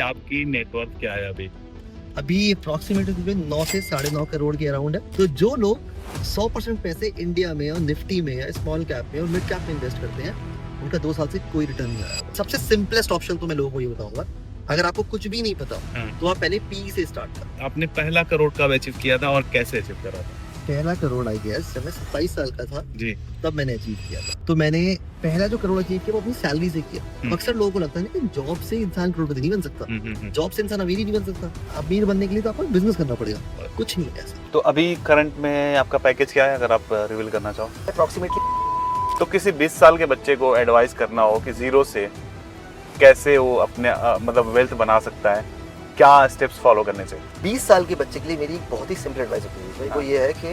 आपकी नेटवर्थ क्या है अभी? अभी अप्रोक्सीमेटली 9 से 9.5 करोड़ के अराउंड है। तो जो लोग 100% पैसे इंडिया में और निफ्टी में या स्मॉल कैप में और मिड कैप में इन्वेस्ट करते हैं, उनका 2 साल से कोई रिटर्न नहीं आया। सबसे सिंपलेस्ट ऑप्शन तो मैं लोगों को ये बताऊंगा, अगर आपको कुछ भी नहीं पता तो आप पहले पी से स्टार्ट करें। आपने पहला करोड़ कब अचीव किया था और कैसे अचीव करा था? पहला करोड़ आई गेस जब मैं 27 साल का था जी। तब मैंने अचीव किया था। तो मैंने पहला जो करोड़ अचीव किया वो अपनी सैलरी से किया। अक्सर लोगों को लगता है ना कि जॉब से इंसान करोड़पति नहीं बन सकता, जॉब से इंसान अमीर ही नहीं बन सकता। अमीर बनने के लिए तो आपको बिजनेस करना पड़ेगा, कुछ नहीं है ऐसा। तो अभी करंट में आपका पैकेज क्या है, अगर आप रिवील करना चाहो? अप्रोक्सीमेटली तो किसी 20 साल के बच्चे को एडवाइस करना हो कि जीरो से कैसे वो अपने मतलब वेल्थ बना सकता है, क्या स्टेप्स फॉलो करने चाहिए? 20 साल के बच्चे के लिए मेरी एक बहुत ही सिंपल एडवाइस होती है, वो ये है कि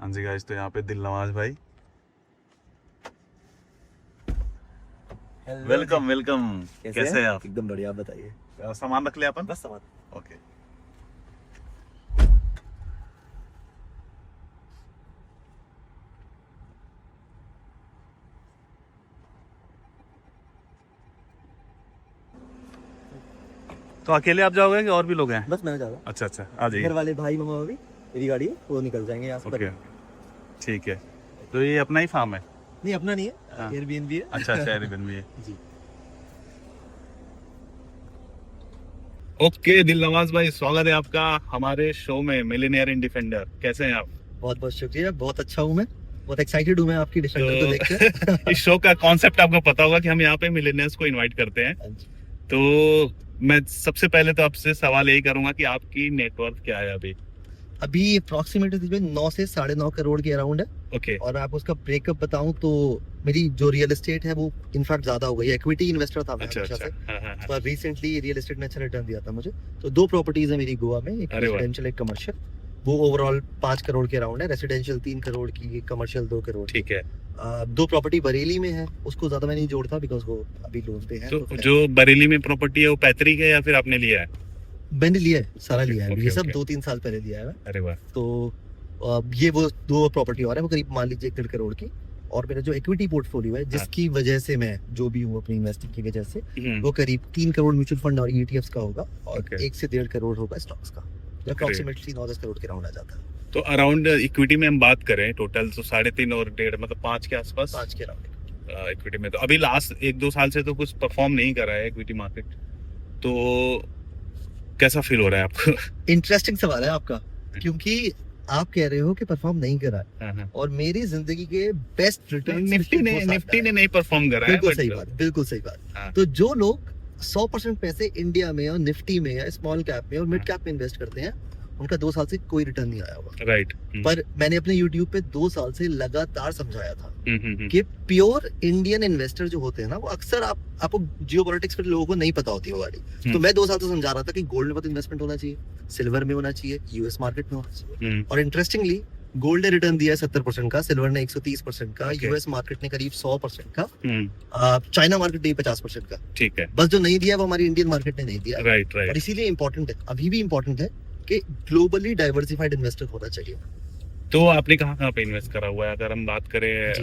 हाँ जी गाइस, तो यहाँ पे दिल नवाज भाई, वेलकम वेलकम। कैसे हैं आप? एकदम बढ़िया, आप बताइए। सामान रख लिया अपन? बस सामान। ओके। तो अकेले आप जाओगे कि और भी लोग हैं? बस मैं जा रहा हूँ। अच्छा अच्छा, आ जाइए। घर वाले भाई मामा भी मेरी गाड़ी है, वो निकल जाएंगे यहाँ से। ओके, ठीक है। तो ये अपना ही फार्म है? नहीं, अपना नहीं है, हाँ। एयरबीएनबी है। अच्छा अच्छा, एयरबीएनबी भी है जी। ओके दिल नवाज भाई, स्वागत है आपका हमारे शो में मिलियनेयर इन डिफेंडर। कैसे हैं आप? बहुत बहुत शुक्रिया, बहुत अच्छा हूँ मैं, बहुत एक्साइटेड हूँ मैं आपकी डिफेंडर को देखकर। इस शो का कॉन्सेप्ट आपको पता होगा कि हम यहाँ पे मिलियनेयर्स को इनवाइट करते हैं। तो मैं सबसे पहले तो आपसे सवाल यही करूंगा कि आपकी नेटवर्थ क्या है अभी? अभी अप्रोक्सीमेटली 9 से 9.5 करोड़ के अराउंड है। ओके। और आप उसका ब्रेकअप बताऊं तो मेरी जो रियल एस्टेट है वो इनफैक्ट ज्यादा हो गई है। इक्विटी इन्वेस्टर था मैं अच्छा हमेशा अच्छा। से, हाँ, हाँ, हाँ। पर रिसेंटली रियल एस्टेट ने अच्छा रिटर्न दिया था मुझे। तो 2 प्रॉपर्टीज है मेरी गोवा में, एक अरे वाह। रेसिडेंशियल एक कमर्शियल। वो ओवरऑल 5 करोड़ के अराउंड है, रेसिडेंशियल 3 करोड़ की, कमर्शियल 2 करोड़। ठीक है। 2 प्रॉपर्टी बरेली में है, उसको ज्यादा मैं नहीं जोड़ता बिकॉज वो अभी लोन पे है। तो जो बरेली में प्रॉपर्टी है वो पैतृक है या फिर आपने लिया है? मैंने लिया है, सारा Okay, लिया है, okay, ये सब okay. 2-3 साल पहले लिया है मैं। अरे वाह। तो ये वो 2 प्रॉपर्टी और है, वो करीब मान लीजिए 1.5 करोड़ की। और मेरा जो इक्विटी पोर्टफोलियो है जिसकी वजह से मैं जो भी हूँ अपनी इन्वेस्टिंग की वजह से, वो करीब 3 करोड़ म्यूचुअल फंड और ईटीएफ्स का होगा और Okay. 1 से 1.5 करोड़ होगा स्टॉक्स का। अप्रोक्सीमेटली 9-10 करोड़ के राउंड आ जाता है। तो अराउंड इक्विटी में हम बात करें टोटल तो 3.5 और 1.5 मतलब 5 के आसपास 5 के राउंड। इक्विटी में। तो अभी लास्ट 1-2 साल से तो कुछ परफॉर्म नहीं कर रहा है इक्विटी मार्केट, तो कैसा फील हो रहा है आपको? इंटरेस्टिंग सवाल है आपका, क्योंकि आप कह रहे हो कि परफॉर्म नहीं करा है, हाँ, हाँ। और मेरी जिंदगी के बेस्ट रिटर्न निफ्टी ने नहीं परफॉर्म करा है। बिल्कुल सही बात, बिल्कुल सही बात। हाँ। तो जो लोग 100% पैसे इंडिया में और निफ्टी में या स्मॉल कैप में और मिड कैप में इन्वेस्ट करते हैं, उनका 2 साल से कोई रिटर्न नहीं आया होगा। राइट। पर मैंने अपने YouTube पे 2 साल से लगातार समझाया था कि प्योर इंडियन इन्वेस्टर जो होते हैं ना, वो अक्सर आपको जियोपॉलिटिक्स पर लोगों को नहीं पता होती वो वाली। तो मैं 2 साल से समझा रहा था कि गोल्ड में बहुत इन्वेस्टमेंट होना चाहिए, सिल्वर में होना चाहिए, यूएस मार्केट में होना चाहिए। और इंटरेस्टिंगली गोल्ड ने रिटर्न दिया है 70% का, सिल्वर ने 130% का, यूएस मार्केट ने करीब 100% का, चाइना मार्केट ने 50% का। ठीक है। बस जो नहीं दिया वो हमारी इंडियन मार्केट ने नहीं दिया। Right right. और इसीलिए इम्पोर्टेंट है, अभी भी इम्पोर्टेंट है कि ग्लोबली डाइवर्सिफाइड इन्वेस्टर होना चाहिए। तो आपने कहाँ पे इन्वेस्ट करा हुआ है? अगर हम बात करें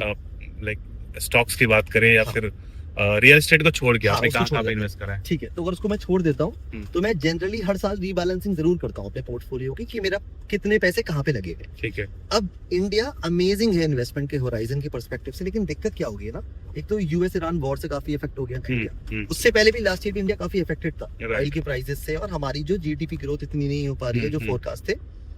लाइक स्टॉक्स की बात करें या फिर रियल एस्टेट को छोड़ के आपने कहाँ पे इन्वेस्ट करा है? ठीक है, तो अगर उसको मैं छोड़ देता हूँ तो मैं जनरली हर साल रीबैलेंसिंग जरूर करता हूँ अपने पोर्टफोलियो की कि मेरा कितने पैसे कहाँ पे लगेंगे। ठीक है। अब इंडिया अमेजिंग है इन्वेस्टमेंट के होराइजन के पर्सपेक्टिव से, लेकिन दिक्कत क्या हो गई है ना, एक तो यूएस ईरान वॉर से काफी इफेक्ट हो गया इंडिया। उससे पहले भी लास्ट ईयर भी इंडिया काफी इफेक्टेड था ऑयल के प्राइसेस से, और हमारी जो जीडीपी ग्रोथ इतनी नहीं हो पा रही है जो फोरकास्ट थे।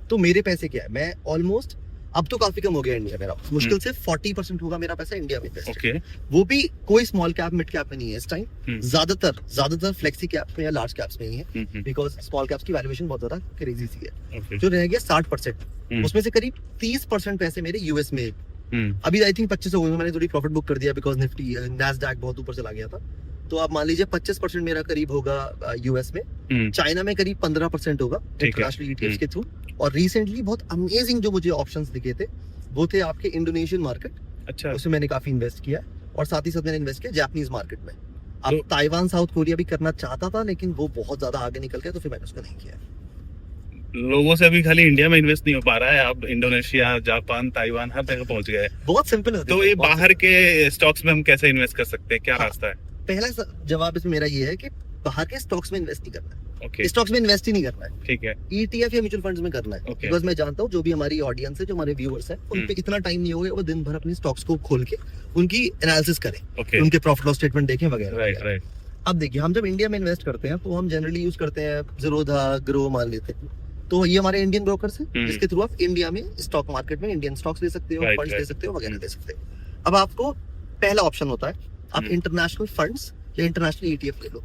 तो मेरे पैसे क्या है, मैं ऑलमोस्ट अब तो काफी कम हो गया इंडिया मेरा, मुश्किल से 40% होगा मेरा पैसा इंडिया में इन्वेस्ट। ओके। वो भी कोई स्मॉल कैप मिड कैप में नहीं है इस टाइम, ज्यादातर फ्लेक्सी कैप में या लार्ज कैप्स में ही है, बिकॉज स्मॉल कैप्स की वैल्यूएशन बहुत ज्यादा क्रेजी सी है। जो रह गया 60%, उसमें से करीब 30% पैसे मेरे यूएस में। अभी आई थिंक 25 हो गए, मैंने थोड़ी प्रॉफिट बुक कर दिया बिकॉज निफ्टी नैस्डैक बहुत ऊपर चला गया था। तो आप मान लीजिए 25% मेरा करीब होगा यूएस में, चाइना में करीब 15% होगा इंटरनेशनल ईटीएफ्स के थ्रू। और रिसेंटली बहुत अमेजिंग जो मुझे ऑप्शंस दिखे थे वो थे आपके इंडोनेशियन मार्केट। अच्छा। उसमें मैंने काफी इन्वेस्ट किया, और साथ ही साथ मैंने इन्वेस्ट किया जापानीज मार्केट में। अब ताइवान साउथ कोरिया भी करना चाहता था, लेकिन वो बहुत ज्यादा आगे निकल गया, तो फिर मैंने उसको नहीं किया। लोगों से अभी खाली इंडिया में इन्वेस्ट नहीं हो पा रहा है, आप इंडोनेशिया, जापान, ताइवान हर जगह पहुंच गए। बहुत सिंपल है। तो ये बाहर के स्टॉक्स में हम कैसे इन्वेस्ट कर सकते हैं, क्या रास्ता है? पहला जवाब इसमें मेरा ये है कि बाहर के स्टॉक्स में इन्वेस्ट नहीं करना है, ओके स्टॉक्स में इन्वेस्ट ही नहीं करना है, ठीक है ETF या म्यूचुअल फंड्स में करना है। Okay. बिकॉज मैं जानता हूँ जो भी हमारी ऑडियंस है, जो हमारे व्यूअर्स हैं, उन पे इतना टाइम नहीं होगा वो दिन भर अपनी स्टॉक्स को खोल के उनकी एनालिसिस करें, ओके उनके प्रॉफिट लॉस स्टेटमेंट देखें वगैरह राइट वगैरह। राइट अब देखिए, हम जब इंडिया में इन्वेस्ट करते हैं तो हम जनरली यूज करते हैं ज़ीरोधा, ग्रो मान लेते हैं। तो ये हमारे इंडियन ब्रोकर्स हैं जिसके थ्रू आप इंडिया में स्टॉक मार्केट में इंडियन स्टॉक्स ले सकते हो, Right, फंड्स ले right. सकते हो वगैरह ले सकते हो। अब आपको पहला ऑप्शन होता है आप इंटरनेशनल फंड्स या इंटरनेशनल ETF ले लो,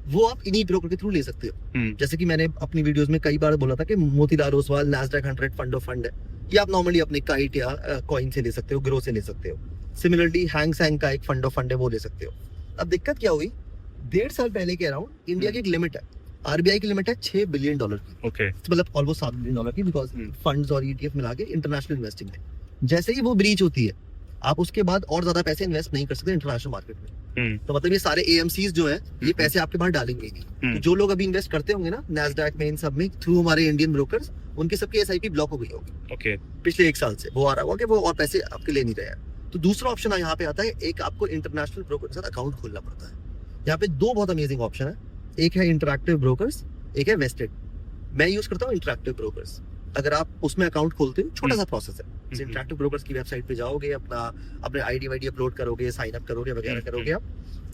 वो आप इन्हीं ब्रोकर के थ्रू ले सकते हो। जैसे कि मैंने अपनी वीडियोस में कई बार बोला था कि Motilal Oswal Nasdaq 100 fund of fund है, ये आप नॉर्मली अपने काइट या कॉइन से ले सकते हो, ग्रो से ले सकते हो। सिमिलरली हैंग सैंग का एक फंड ऑफ फंड है, वो ले सकते हो। अब दिक्कत क्या हुई, 1.5 साल पहले के अराउंड इंडिया की एक लिमिट है, RBI की लिमिट है $6 बिलियन की, ओके मतलब ऑलमोस्ट $7 बिलियन की, बिकॉज फंड्स और ETF मिला के इंटरनेशनल इन्वेस्टिंग में। जैसे ही वो ब्रीच होती है, आप उसके बाद और ज्यादा पैसे इन्वेस्ट नहीं कर सकते इंटरनेशनल मार्केट में। तो मतलब ये सारे AMCs जो हैं, ये पैसे आपके बाहर डालेंगे ही नहीं। तो जो लोग अभी इन्वेस्ट करते होंगे ना नैस्डैक में, इन सब में, थ्रू हमारे इंडियन ब्रोकर्स, उनकी सबकी SIP ब्लॉक हो गई होगी ओके पिछले 1 साल से। वो आ रहा होगा कि वो और पैसे आपके ले नहीं रहे हैं। तो दूसरा ऑप्शन यहाँ पे आता है, एक आपको इंटरनेशनल ब्रोकर के साथ अकाउंट खोलना पड़ता है। यहाँ पे 2 बहुत अमेजिंग ऑप्शन है, एक है इंटरैक्टिव ब्रोकर्स, एक है वेस्टेड। मैं यूज करता हूँ इंटरैक्टिव ब्रोकर्स। अगर आप उसमें अकाउंट खोलते हो, छोटा सा प्रोसेस है। इंटरैक्टिव ब्रोकर्स की वेबसाइट पे जाओगे, अपने ID अपलोड करोगे, साइन अप करोगे वगैरह करोगे आप,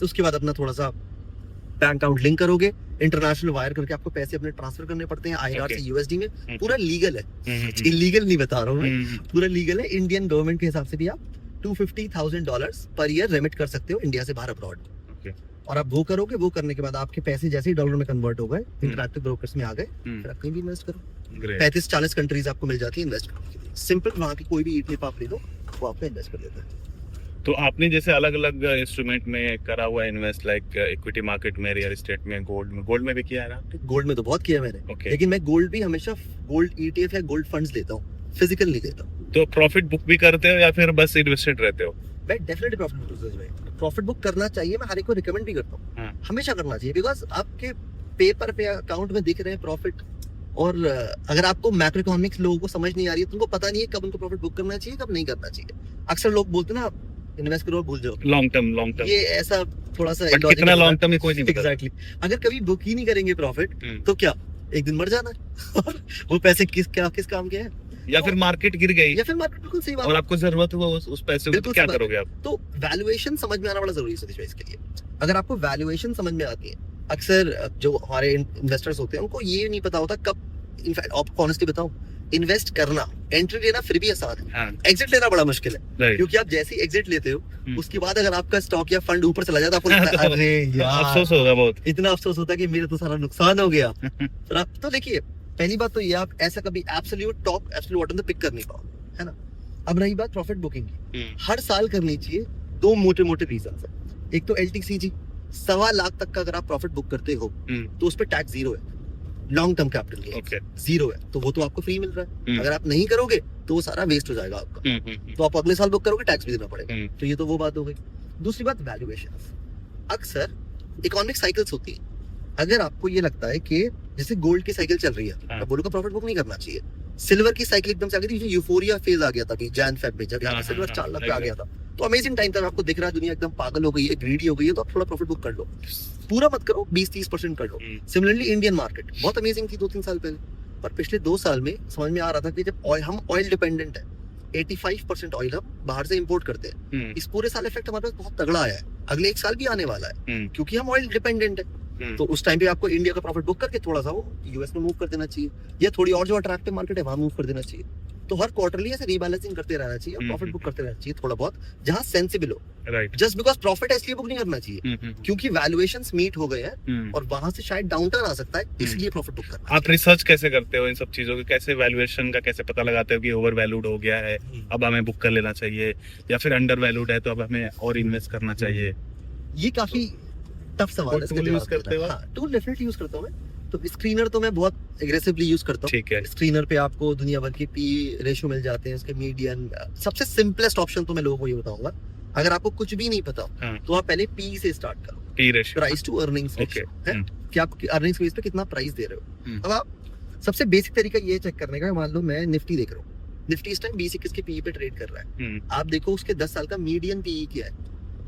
तो उसके बाद अपना थोड़ा सा बैंक अकाउंट लिंक करोगे, इंटरनेशनल वायर करके आपको पैसे अपने ट्रांसफर करने पड़ते हैं INR से USD में। पूरा लीगल है, इलीगल नहीं बता रहा हूँ मैं, पूरा लीगल है। इंडियन गवर्नमेंट के हिसाब से भी आप $250,000 पर ईयर रेमिट कर सकते हो इंडिया से बाहर अब्रॉड। और आप वो करोगे, वो करने के बाद आपके पैसे जैसे ही डॉलर में कन्वर्ट हो गए, इंटरैक्टिव ब्रोकर्स में आ गए, फिर आप कहीं भी इन्वेस्ट करो। 35-40 कंट्रीज आपको मिल जाती है इन्वेस्ट करने के लिए। सिंपल, वहाँ की कोई भी ETF आप ले लो, वो आपको इन्वेस्ट कर देता है। तो आपने जैसे अलग अलग इंस्ट्रूमेंट में करा हुआ इन्वेस्ट, लाइक इक्विटी मार्केट में, रियल एस्टेट में, गोल्ड में भी किया है ना आपने? गोल्ड में तो बहुत किया मैंने, Okay. लेकिन मैं गोल्ड भी हमेशा गोल्ड ETF या गोल्ड फंड्स लेता हूँ, फिजिकल नहीं लेता हूँ। तो प्रॉफिट बुक भी करते हो या फिर बस इन्वेस्टेड रहते हो? मैं डेफिनेटली प्रॉफिट बुक करना चाहिए, मैं हर एक को रिकमेंड भी करता हूँ। हाँ। हमेशा करना चाहिए, बिकॉज आपके पेपर पे अकाउंट में दिख रहे हैं प्रॉफिट, और अगर आपको मैक्रो इकोनॉमिक्स लोगों को समझ नहीं आ रही है, तुमको पता नहीं है कब उनको प्रॉफिट बुक करना चाहिए, कब नहीं करना चाहिए। अक्सर लोग बोलते हैं ना, इन्वेस्ट करो और भूल जाओ, लॉन्ग टर्म ये ऐसा थोड़ा सा बट कितना लॉन्ग टर्म में कोई नहीं पता। एग्जैक्टली। अगर कभी बुक ही नहीं करेंगे प्रॉफिट, तो क्या एक दिन मर जाना है और वो पैसे किस काम के हैं, या फिर मार्केट गिर गई या फिर मार्केट, बिल्कुल सही बात और है। आपको जरूरत हुआ उस पैसे को, तो क्या करोगे आप? तो वैल्यूएशन समझ में आना बड़ा जरूरी है सतीश भाई इसके लिए। अगर आपको वैल्यूएशन समझ में आती है, अक्सर जो हमारे इन्वेस्टर्स होते हैं उनको ये नहीं पता होता कब, इनफैक्ट आपको ऑनेस्टली बताऊं, इन्वेस्ट करना, एंट्री लेना फिर भी आसान है, हाँ, एग्जिट लेना बड़ा मुश्किल है। राइट। क्योंकि आप जैसे ही एग्जिट लेते हो, उसके बाद अगर आपका स्टॉक या फंड ऊपर चला जाता है, आपको लगता है, अरे यार, अफसोस होगा बहुत। इतना अफसोस होता है कि मेरा तो सारा नुकसान हो गया। फिर आप तो देखिए, पहली बात तो ये, आप ऐसा कभी एब्सोल्यूट टॉप, एब्सोल्यूट बॉटम तो पिक कर नहीं पाओ, है ना। अब रही बात प्रॉफिट बुकिंग की, हर साल करनी चाहिए। 2 मोटे रीजन है। एक तो LTCG, 1.25 लाख तक का अगर आप प्रॉफिट बुक करते हो तो उस पर टैक्स 0 है, लॉन्ग टर्म कैपिटल गेन 0 है, तो वो तो आपको फ्री मिल रहा है। अगर आप नहीं करोगे तो वो सारा वेस्ट हो जाएगा आपका, तो आप अगले साल बुक करोगे, टैक्स भी देना पड़ेगा। तो ये तो वो बात हो गई। दूसरी बात वैल्यूएशन। अक्सर इकोनॉमिक साइकिल्स होती है, अगर आपको ये लगता है कि जैसे गोल्ड की साइकिल चल रही है, मैं बोलूंगा प्रॉफिट बुक नहीं करना चाहिए। सिल्वर की साइकिल एकदम से आ गई थी, यूफोरिया फेज आ गया था जैन फेब में, जब यहाँ सिल्वर 4 लाख पे आ गया था, तो अमेजिंग टाइम था। आपको दिख रहा है दुनिया एकदम पागल हो गई है, ग्रीडी हो गई है, तो आप थोड़ा प्रॉफिट बुक कर लो, पूरा मत करो, 20-30% कर लो। सिमिलरली इंडियन मार्केट बहुत अमेजिंग थी 2-3 साल पहले, पर पिछले 2 साल में समझ में आ रहा था कि जब हम ऑयल डिपेंडेंट है, 85% ऑयल हम बाहर से इंपोर्ट करते हैं, इस पूरे साल इफेक्ट हमारे पास बहुत तगड़ा आया है, अगले 1 साल भी आने वाला है, क्योंकि हम ऑयल डिपेंडेंट है। तो उस टाइम पे आपको इंडिया का प्रॉफिट बुक करके थोड़ा सा वो US में मूव कर देना चाहिए, या थोड़ी और जो अट्रैक्टिव मार्केट है वहां मूव कर देना चाहिए। तो हर क्वार्टरली ऐसे रीबैलेंसिंग करते रहना चाहिए, और प्रॉफिट बुक करते रहना चाहिए थोड़ा बहुत, जहां सेंसिबल हो। राइट। जस्ट बिकॉज प्रॉफिट है इसलिए बुक नहीं करना चाहिए, क्योंकि वैल्यूएशंस मीट हो गए हैं और वहां से शायद डाउनटर्न आ सकता है, इसलिए प्रॉफिट बुक करना। आप रिसर्च कैसे करते हो इन सब चीजों की, कैसे वैल्यूएशन का कैसे पता लगाते हो कि ओवर वैल्यूड हो गया है, अब हमें बुक कर लेना चाहिए, या फिर अंडर वैल्यूड है तो अब हमें और इन्वेस्ट करना चाहिए? ये काफी टफ सवाल है। टूल यूज करते हो? हाँ, टूल डेफिनेटली यूज करता हूं मैं। तो स्क्रीनर तो मैं बहुत एग्रेसिवली यूज करता हूँ। ठीक है। स्क्रीनर पे आपको दुनिया भर के पी रेशियो मिल जाते हैं, उसके मीडियन। सबसे सिंपलेस्ट ऑप्शन तो मैं लोगों को ये बताऊंगा, अगर आपको कुछ भी नहीं पता तो आप पहले पी से स्टार्ट करो, P ratio, price to earnings ratio, है कि आप अर्निंग्स बेस पे कितना प्राइस दे रहे हो। अब आप सबसे बेसिक तरीका ये चेक करने का, मान लो मैं निफ्टी देख रहा हूँ, निफ्टी इस टाइम 20-21 के पी पे ट्रेड कर रहा है, आप देखो उसके 10 साल का मीडियन पी क्या है,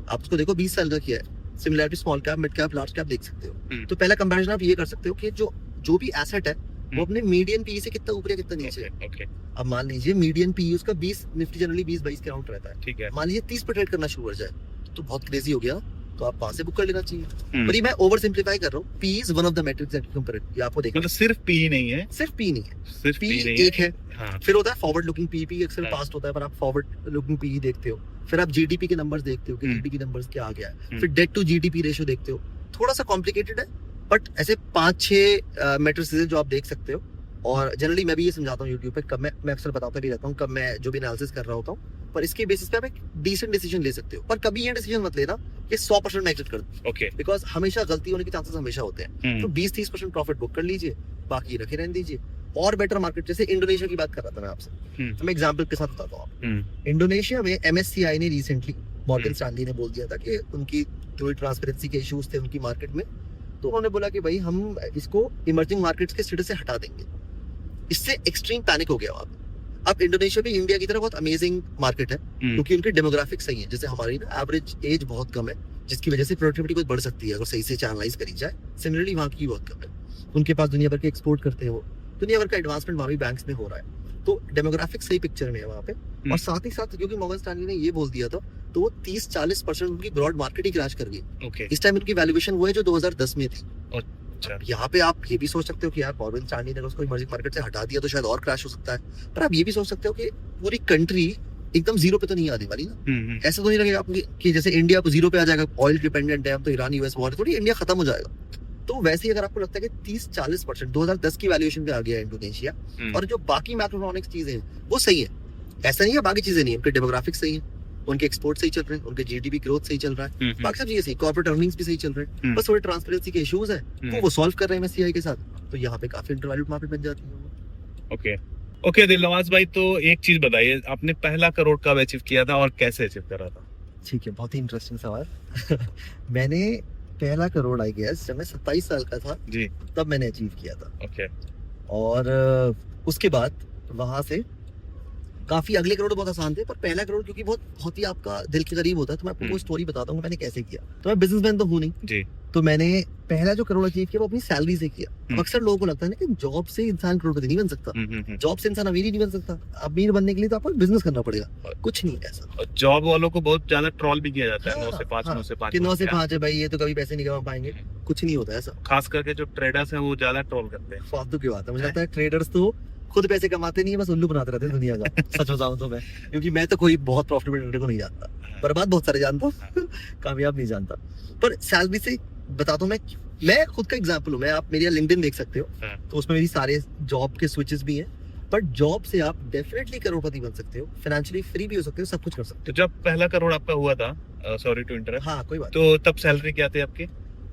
आप उसको देखो 20 साल का क्या है, similarity small cap, mid cap, large cap देख सकते हो। हम्म। तो पहला कंपैरिजन आप ये कर सकते हो कि जो भी एसेट है वो अपने मीडियन पी से कितना ऊपर या कितना नीचे है। ओके अब मान लीजिए मीडियन पी उसका 20, निफ्टी जनरली 20-22 के अराउंड रहता है। ठीक है। मान लीजिए 30 पे ट्रेड करना शुरू हो जाए तो बहुत क्रेजी हो गया, तो आप वहां से बुक कर लेना चाहिए। पर ये मैं ओवर सिंप्लीफाई कर रहा हूँ। P is one of the matrix that you compare, ये आपको देखना मतलब सिर्फ पी ही नहीं है, सिर्फ पी नहीं है, सिर्फ पी पी नहीं एक है। हाँ फिर होता है फॉरवर्ड लुकिंग पी अक्सर हाँ। पास्ट होता है, पर आप फॉरवर्ड लुकिंग पी देखते हो। फिर आप जीडीपी के नंबर्स देखते हो कि जीडीपी नंबर्स क्या आ गया है। फिर डेट टू जीडीपी रेशियो देखते हो। थोड़ा सा कॉम्प्लिकेटेड है, बट ऐसे 5-6 मैट्रिसेस जो आप देख सकते हो। और जनरली मैं भी ये समझाता हूँ यूट्यूब पे, कब मैं अक्सर बताता भी रहता हूँ कब मैं जो भी एनालिसिस कर रहा होता हूँ, पर इसके बेसिस पे आप एक डिसेंट डिसीजन ले सकते हो। पर कभी ये डिसीजन मत लेना कि 100% मैं एग्जिट कर दूं, ओके बिकॉज हमेशा गलती होने के चांसेस हमेशा होते हैं। तो 20-30% प्रॉफिट बुक कर लीजिए, बाकी रखे रहने दीजिए। और बेटर मार्केट, जैसे इंडोनेशिया की बात कर रहा था मैं आपसे, तो मैं एग्जांपल के साथ बताता हूँ आपको। इंडोनेशिया में MSCI ने रिसेंटली, मॉर्गन स्टैनली ने बोल दिया था कि उनकी जो ट्रांसपेरेंसी के इश्यूज थे उनकी मार्केट में, तो उन्होंने बोला कि भाई हम इसको इमर्जिंग मार्केट्स के स्टेटस से हटा देंगे। इससे एक्सट्रीम पैनिक हो गया वहां पे। अब इंडोनेशिया भी इंडिया की तरह बहुत अमेजिंग मार्केट है, क्योंकि उनके डेमोग्राफिक सही है। जैसे हमारी ना एवरेज एज बहुत कम है, जिसकी वजह से प्रोडक्टिविटी बहुत बढ़ सकती है अगर सही से चैनलाइज करी जाए। सिमिलरली वहाँ की बहुत कम है। उनके पास दुनिया भर के एक्सपोर्ट करते हैं, वो दुनिया भर का एडवांसमेंट वहाँ भी बैंक्स में हो रहा है। तो डेमोग्राफिक सही पिक्चर में है वहाँ पे। और साथ ही साथ क्योंकि मॉर्गन स्टैनली ने ये बोल दिया था, तो वो 30-40% उनकी ब्रॉड मार्केट ही क्रैश कर गई। ओके इस टाइम उनकी वैल्यूएशन वो है जो 2010 में थी। अच्छा यहाँ पे आप ये भी सोच सकते हो कि यार मॉर्गन स्टैनली ने उसको इमर्जिंग मार्केट से हटा दिया तो शायद और क्रैश हो सकता है। पर आप ये भी सोच सकते हो कि पूरी कंट्री एकदम जीरो पे तो नहीं आने वाली ना। ऐसा तो नहीं लगेगा आपको कि जैसे इंडिया को जीरो पे आ जाएगा, ऑयल डिपेंडेंट है हम, तो ईरान यूएस वॉर थोड़ी इंडिया खत्म हो जाएगा। तो वैसे ही अगर आपको लगता है कि 30-40% 2010 की वैल्यूएशन पे आ गया है इंडोनेशिया, और जो बाकी मैक्रोइकोनॉमिक्स चीजें हैं वो सही है, ऐसा नहीं है बाकी चीजें नहीं है। उनके डेमोग्राफिक सही है, उनके एक्सपोर्ट सही चल रहे हैं, उनके जीडीपी ग्रोथ सही चल रहा है, बाकी सब चीजें सही, कॉर्पोरेट अर्निंग्स भी सही चल रहे हैं। बस थोड़े ट्रांसपेरेंसी के इश्यूज हैं वो सॉल्व कर रहे हैं MSCI के साथ, तो यहाँ पे काफी इंटरवैल्यूड मार्केट बन जाती है। ओके ओके दिलनवाज भाई, तो एक चीज बताइए, आपने पहला करोड़ कब अचीव किया था और कैसे अचीव करा था? ठीक है, बहुत ही इंटरेस्टिंग सवाल। मैंने पहला करोड़ आई गेस जब मैं 27 साल का था जी, तब मैंने अचीव किया था। ओके और उसके बाद वहां से काफी अगले करोड़ बहुत आसान थे, पर पहला करोड़ क्योंकि बहुत ही आपका दिल के करीब होता है, तो मैं आपको वो स्टोरी बताता हूँ मैंने कैसे किया। तो मैं बिजनेसमैन तो हूँ नहीं जी, तो मैंने पहला जो करोड़ अचीव किया वो अपनी सैलरी से किया। अब अक्सर लोगों को लगता है ना कि जॉब से इंसान करोड़पति नहीं बन सकता, जॉब से इंसान अमीर ही नहीं बन सकता। अमीर बनने के लिए तो आपको बिजनेस करना पड़ेगा। कुछ नहीं है ऐसा। और जॉब वालों को बहुत ज्यादा ट्रोल भी किया जाता है, 9 से 5 हाँ, 9 से 5 कि 9 से 5 है भाई, ये तो कभी पैसे नहीं कमा पाएंगे। कुछ नहीं होता ऐसा, खास करके जो ट्रेडर्स हैं वो ज्यादा ट्रोल करते हैं। फालतू की बात है। मुझे लगता है ट्रेडर्स तो खुद पैसे कमाते नहीं है, बस उल्लू बनाते रहते हैं दुनिया का। सच बताऊं तो मैं, क्योंकि मैं तो कोई बहुत प्रॉफिटेबल ट्रेडर को नहीं जानता, बर्बाद बहुत सारे जानता हूँ, कामयाब नहीं जानता। पर सैलरी से बताता हूँ मैं खुद का एग्जांपल हूँ। मैं, आप मेरी लिंक्डइन देख सकते हो, तो उसमें मेरी सारे जॉब के स्विचेस भी हैं। बट जॉब से आप डेफिनेटली करोड़पति बन सकते हो, फाइनेंशियली फ्री भी हो सकते हो, सब कुछ कर सकते तो जब पहला करोड़ आपका हुआ था, सॉरी टू इंटरप्ट, हो। हाँ कोई बात। तो तब सैलरी क्या थी आपकी?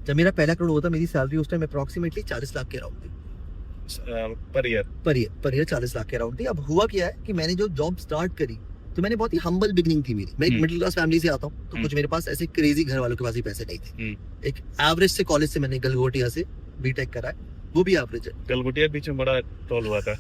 जब मेरा पहला करोड़ हुआ था, मेरी सैलरी उस टाइम अप्रोक्सीमेटली 40 लाख के अराउंड थी per year. Per year 40 lakh के अराउंड थी। अब हुआ क्या है कि मैंने जो जॉब स्टार्ट करी, तो मैंने बहुत ही हम्बल बिगनिंग थी मेरी। मैं एक मिडिल क्लास फैमिली से आता हूँ, तो कुछ मेरे पास ऐसे क्रेजी घर वालों के पास ही पैसे नहीं थे। एक एवरेज से कॉलेज से मैंने गलगोटिया से बीटेक करा है, वो भी एवरेज है। गलगोटिया बीच में बड़ा ट्रोल हुआ था।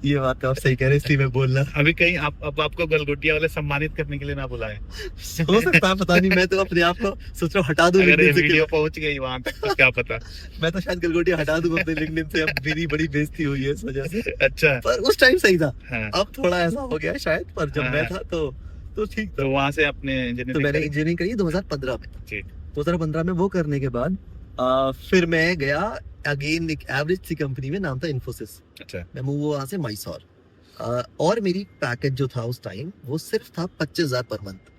ये बात तो आप सही कह रहे हैं, इसलिए मैं बोल रहा। अभी कहीं अब आपको गलगोटिया वाले सम्मानित करने के लिए ना बुलाए, हो सकता है, पता नहीं। मैं तो अपने आप को सोच रहा हूँ हटा दूं अगर ये लिंक्डइन से। वीडियो पहुंच गई वहां तक तो क्या पता। मैं तो शायद गलगोटिया हटा दूं अपने लिंक्डइन से। अब मेरी बड़ी बेइज्जती हुई है इस वजह से। अच्छा, पर उस टाइम सही था, हाँ। अब थोड़ा ऐसा हो गया शायद, पर जब मैं था तो ठीक था। तो वहां से आपने तो इंजीनियरिंग मैंने इंजीनियरिंग करी 2015 में। जी। 2015 में वो करने के बाद फिर मैं गया अगेन एक एवरेज सी कंपनी में, नाम था इन्फोसिस। अच्छा, मैं मूव हुआ वहां से मैसूर, और मेरी पैकेज जो था उस टाइम वो सिर्फ था 25,000 पर मंथ,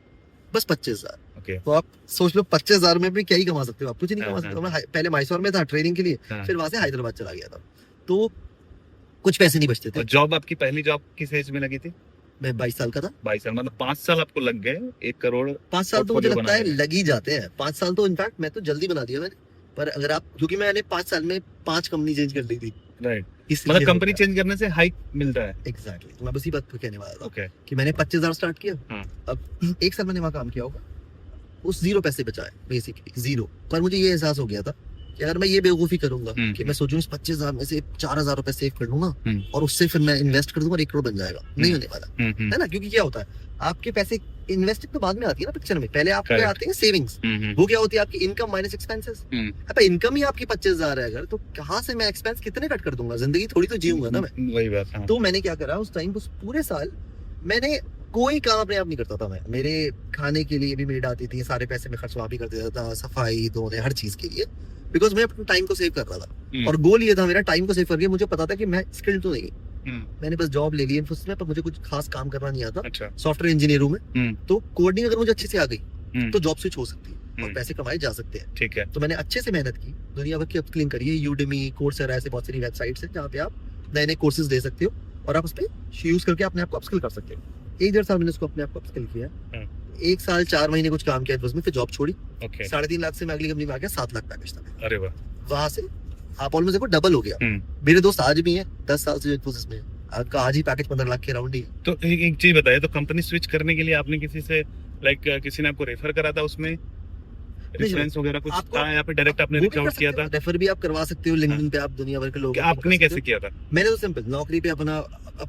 बस 25,000। ओके, तो आप सोच लो 25,000 में भी क्या ही कमा सकते हो आप? कुछ नहीं कमा हाँ, सकते हो। मैं पहले मैसूर में था ट्रेनिंग के लिए, हाँ। फिर वहां से हैदराबाद चला गया था, तो कुछ पैसे नहीं बचते थे। और जॉब आपकी पहली जॉब किस एज में लगी थी? मैं 22 साल का था। 22 साल, मतलब 5 साल आपको लग गए 1 करोड़। 5 साल तो मुझे portfolio लगता है बनाने। लग ही जाते हैं। 5 साल तो इनफैक्ट मैं तो जल्दी बना दिया मैंने। पर अगर आप, क्योंकि मैंने 5 साल में 5 कंपनी चेंज कर ली थी, राइट, इसलिए मतलब कंपनी चेंज करने से हाइक मिलता है। एग्जैक्टली। तो मैं उसी बात को कहने वाला था ओके, कि मैंने 25,000 स्टार्ट किया। हाँ। अब 1 साल मैंने वहाँ काम किया होगा, उस 0 पैसे बचाए बेसिकली 0। पर मुझे ये एहसास हो गया था कि अगर मैं ये बेवकूफी करूंगा कि मैं सोचूं इस 25,000 में से 4,000 रुपए सेव कर लूं ना, और उससे फिर मैं इन्वेस्ट कर दूंगा और 1 करोड़ बन जाएगा, नहीं होने वाला है ना। क्योंकि क्या होता है, आपके पैसे इन्वेस्टिंग तो बाद में आती है ना पिक्चर में, पहले आपके Correct. आते हैं सेविंग्स। वो क्या होती है आपकी इनकम माइनस एक्सपेंसेस। अब इनकम ही आपकी 25,000 है अगर, तो कहाँ से मैं एक्सपेंस कितने कट कर दूंगा, जिंदगी थोड़ी तो जीऊंगा ना मैं। वही बात है। तो मैंने क्या करा उस टाइम, उस पूरे साल मैंने कोई काम अपने आप नहीं करता था मैं। मेरे खाने के लिए भी मेड आती थी, सारे पैसे मैं खर्च वहाँ भी कर देता था, सफाई धोने हर चीज के लिए, बिकॉज मैं अपने टाइम को सेव कर रहा था। और गोल ये था मेरा, टाइम को सेव करके मुझे पता था कि मैं स्किल्ड तो नहीं, मैंने बस जॉब ले ली इन्फोसिस में, पर मुझे कुछ खास काम करना नहीं आता, अच्छा। सॉफ्टवेयर इंजीनियर हूँ मैं। तो कोडिंग अगर मुझे अच्छे से आ गई तो जॉब स्विच हो सकती है और पैसे कमाए जा सकते हैं। ठीक है। तो मैंने अच्छे से मेहनत की, दुनिया भर की अपस्किलिंग करी है, यूडेमी, कोर्सेरा, ऐसे बहुत सारी वेबसाइट्स हैं जहाँ पे आप नए नए कोर्सेज दे सकते हो और आप उस पर यूज करके अपने आप को अपस्किल कर सकते हो। 1-1.5 साल मैंने उसको अपने आप को अपस्किल किया। 1 साल 4 महीने कुछ काम किया उसमें, फिर जॉब छोड़ी। 3.5 लाख से मैं अगली कंपनी में आ गया, 7 लाख पैकेज था। अरे वाह। वहां से आप ऑलमोस्ट देखो डबल हो गया। मेरे दोस्त आज भी हैं 10 साल से जो इन्फोसिस में, आपका आज ही पैकेज 15 लाख के राउंड ही। तो एक चीज बताइए, तो कंपनी स्विच करने के लिए आपने किसी से किसी ने आपको रेफर करा था, उसमें रेफरेंस वगैरह कुछ था या फिर डायरेक्ट आपने रीच आउट किया था? रेफर भी आप करवा सकते हो, लिंक्डइन पे आप दुनिया भर के लोग। आपने कैसे किया था? मैंने तो सिंपल नौकरी पे अपना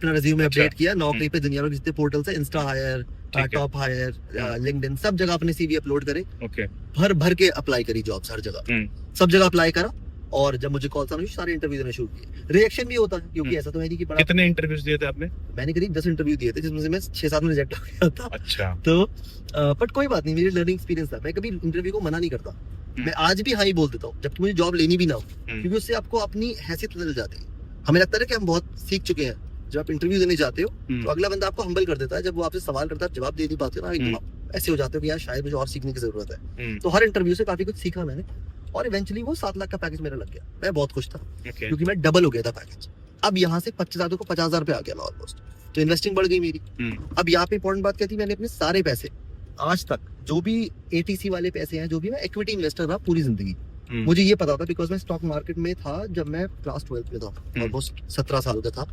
रिज्यूमे अपडेट किया। नौकरी पे दुनिया भर के जितने पोर्टल्स हैं, Instahyre, top hire, LinkedIn, सब जगह अपने सीवी अपलोड करे। ओके। भर के अप्लाई करी जॉब्स हर जगह, सब जगह अप्लाई करा। और जब मुझे कॉल्स आने सारे इंटरव्यू देने शुरू किए। रिएक्शन भी होता है क्योंकि ऐसा तो है नहीं कि बड़ा। कितने इंटरव्यूज दिए थे आपने? मैंने करीब 10 इंटरव्यू दिए थे, जिसमें से मैं 6-7 में रिजेक्ट हो गया था। अच्छा। तो बट कोई बात नहीं, मेरी लर्निंग एक्सपीरियंस था। मैं कभी इंटरव्यू को मना नहीं करता, मैं आज भी हाँ ही बोल देता हूँ जबकि मुझे जॉब लेनी भी ना हो, क्योंकि उससे आपको अपनी हैसियत मिल जाती है। हमें लगता है कि हम बहुत सीख चुके हैं। जब आप इंटरव्यू देने जाते हो तो अगला बंदा आपको हम्बल कर देता है। जब वो आपसे सवाल करता है, जवाब दे नहीं पाते हो ना, आप ऐसे हो जाते हो कि यार शायद मुझे और सीखने की जरूरत है। तो हर इंटरव्यू से काफी कुछ सीखा मैंने, और इवेंचुअली वो 7 लाख का पैकेज मेरा लग गया। मैं बहुत खुश था क्योंकि मैं डबल हो गया था पैकेज। अब यहाँ से 25,000 को 50,000 पे आ गया मैं ऑलमोस्ट। तो इन्वेस्टिंग बढ़ गई मेरी। अब यहाँ पे इंपॉर्टेंट बात क्या थी, मैंने अपने सारे पैसे आज तक जो भी एटीसी वाले पैसे हैं, जो भी मैं इक्विटी इन्वेस्टर रहा पूरी जिंदगी, मुझे ये पता था बिकॉज मैं स्टॉक मार्केट में था जब मैं क्लास 12 में था, ऑलमोस्ट 17 साल का था।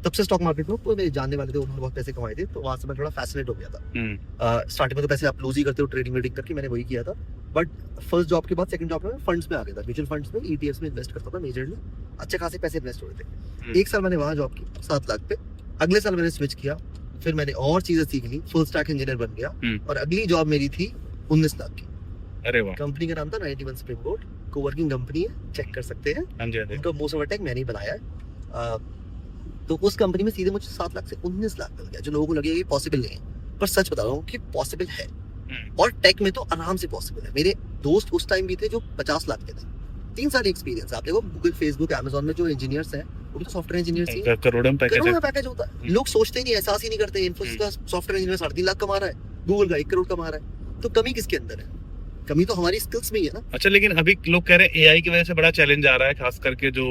तब से स्टॉक मार्केट में मेरे जानने वाले थे, उन्होंने बहुत पैसे कमाए थे, तो वहां से मैं थोड़ा फैसिनेट हो गया था। स्टार्टिंग में तो पैसे आप लूज ही करते हो ट्रेडिंग वेडिंग करके, मैंने वही किया था। बट फर्स्ट जॉब के बाद सेकंड जॉब में मैं फंड्स में आ गया था, म्यूचुअल फंड्स में, ईटीएफ्स में इन्वेस्ट करता था मेजरली। अच्छे खासे पैसे इन्वेस्ट हुए थे। 1 साल मैंने वहां जॉब की 7 लाख पे। अगले साल मैंने स्विच किया, फिर मैंने और चीजें सीख ली, फुल स्टैक इंजीनियर बन गया, और अगली जॉब मेरी थी 19 लाख की। अरे वाह। कंपनी का नाम था 91 स्प्रिंग बोर्ड, कोवर्किंग कंपनी है, चेक कर सकते हैं। उनका मोस्ट ऑफ टेक मैंने ही बनाया है। तो उस कंपनी में सीधे मुझे 7 लाख से 19 लाख मिल गया, जो लोगों को लगेगा ये पॉसिबल नहीं है, पर सच बता रहा हूँ कि पॉसिबल है। और टेक में तो आराम से पॉसिबल है। मेरे दोस्त उस टाइम भी थे जो 50 लाख के थे, 3 साल एक्सपीरियंस। आप देखो गूगल, फेसबुक, अमेज़न में जो इंजीनियर्स हैं वो तो सॉफ्टवेयर इंजीनियर्स ही हैं। करोड़ों में पैकेज होता है। लोग सोचते नहीं, एहसास ही नहीं करते। इन्फोसिस का सॉफ्टवेयर इंजीनियर 3.5 लाख कमा रहा है, गूगल का 1 करोड़ कमा रहा है। तो कमी किसके अंदर है? कमी तो हमारी स्किल्स में ही है ना। अच्छा, लेकिन अभी लोग कह रहे हैं एआई की वजह से बड़ा चैलेंज आ रहा है, खास करके जो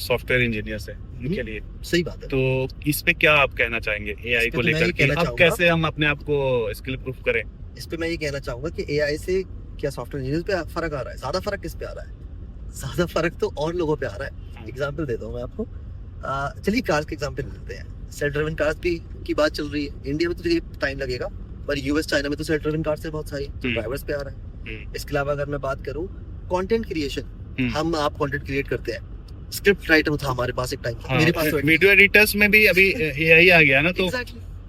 सॉफ्टवेयर इंजीनियर्स हैं उनके लिए। सही बात है। तो इस पे क्या आप कहना चाहेंगे एआई को लेकर के? अब कैसे हम अपने आप को स्किल प्रूफ करें? इस पे मैं ये कहना चाहूंगा कि एआई से क्या सॉफ्टवेयर इंजीनियर्स पे फर्क आ रहा है? ज्यादा फर्क किस पे आ रहा है? ज्यादा फर्क तो और लोगों पे आ रहा है। एग्जांपल देता हूँ मैं आपको। चलिए कार्स के एग्जांपल लेते हैं। सेल्फ ड्राइविंग कार्स की बात चल रही है। इंडिया में तो टाइम लगेगा, पर यूएस, चाइना में तो सेल्फ ड्राइविंग कार्स बहुत सारी ड्राइवर्स पे आ रहा है। इसके अलावा अगर मैं बात करूं कंटेंट क्रिएशन, हम आप कंटेंट क्रिएट करते हैं, स्क्रिप्ट राइटर था हमारे पास एक टाइम, मेरे पास वीडियो एडिटर्स में भी अभी एआई आ गया ना, तो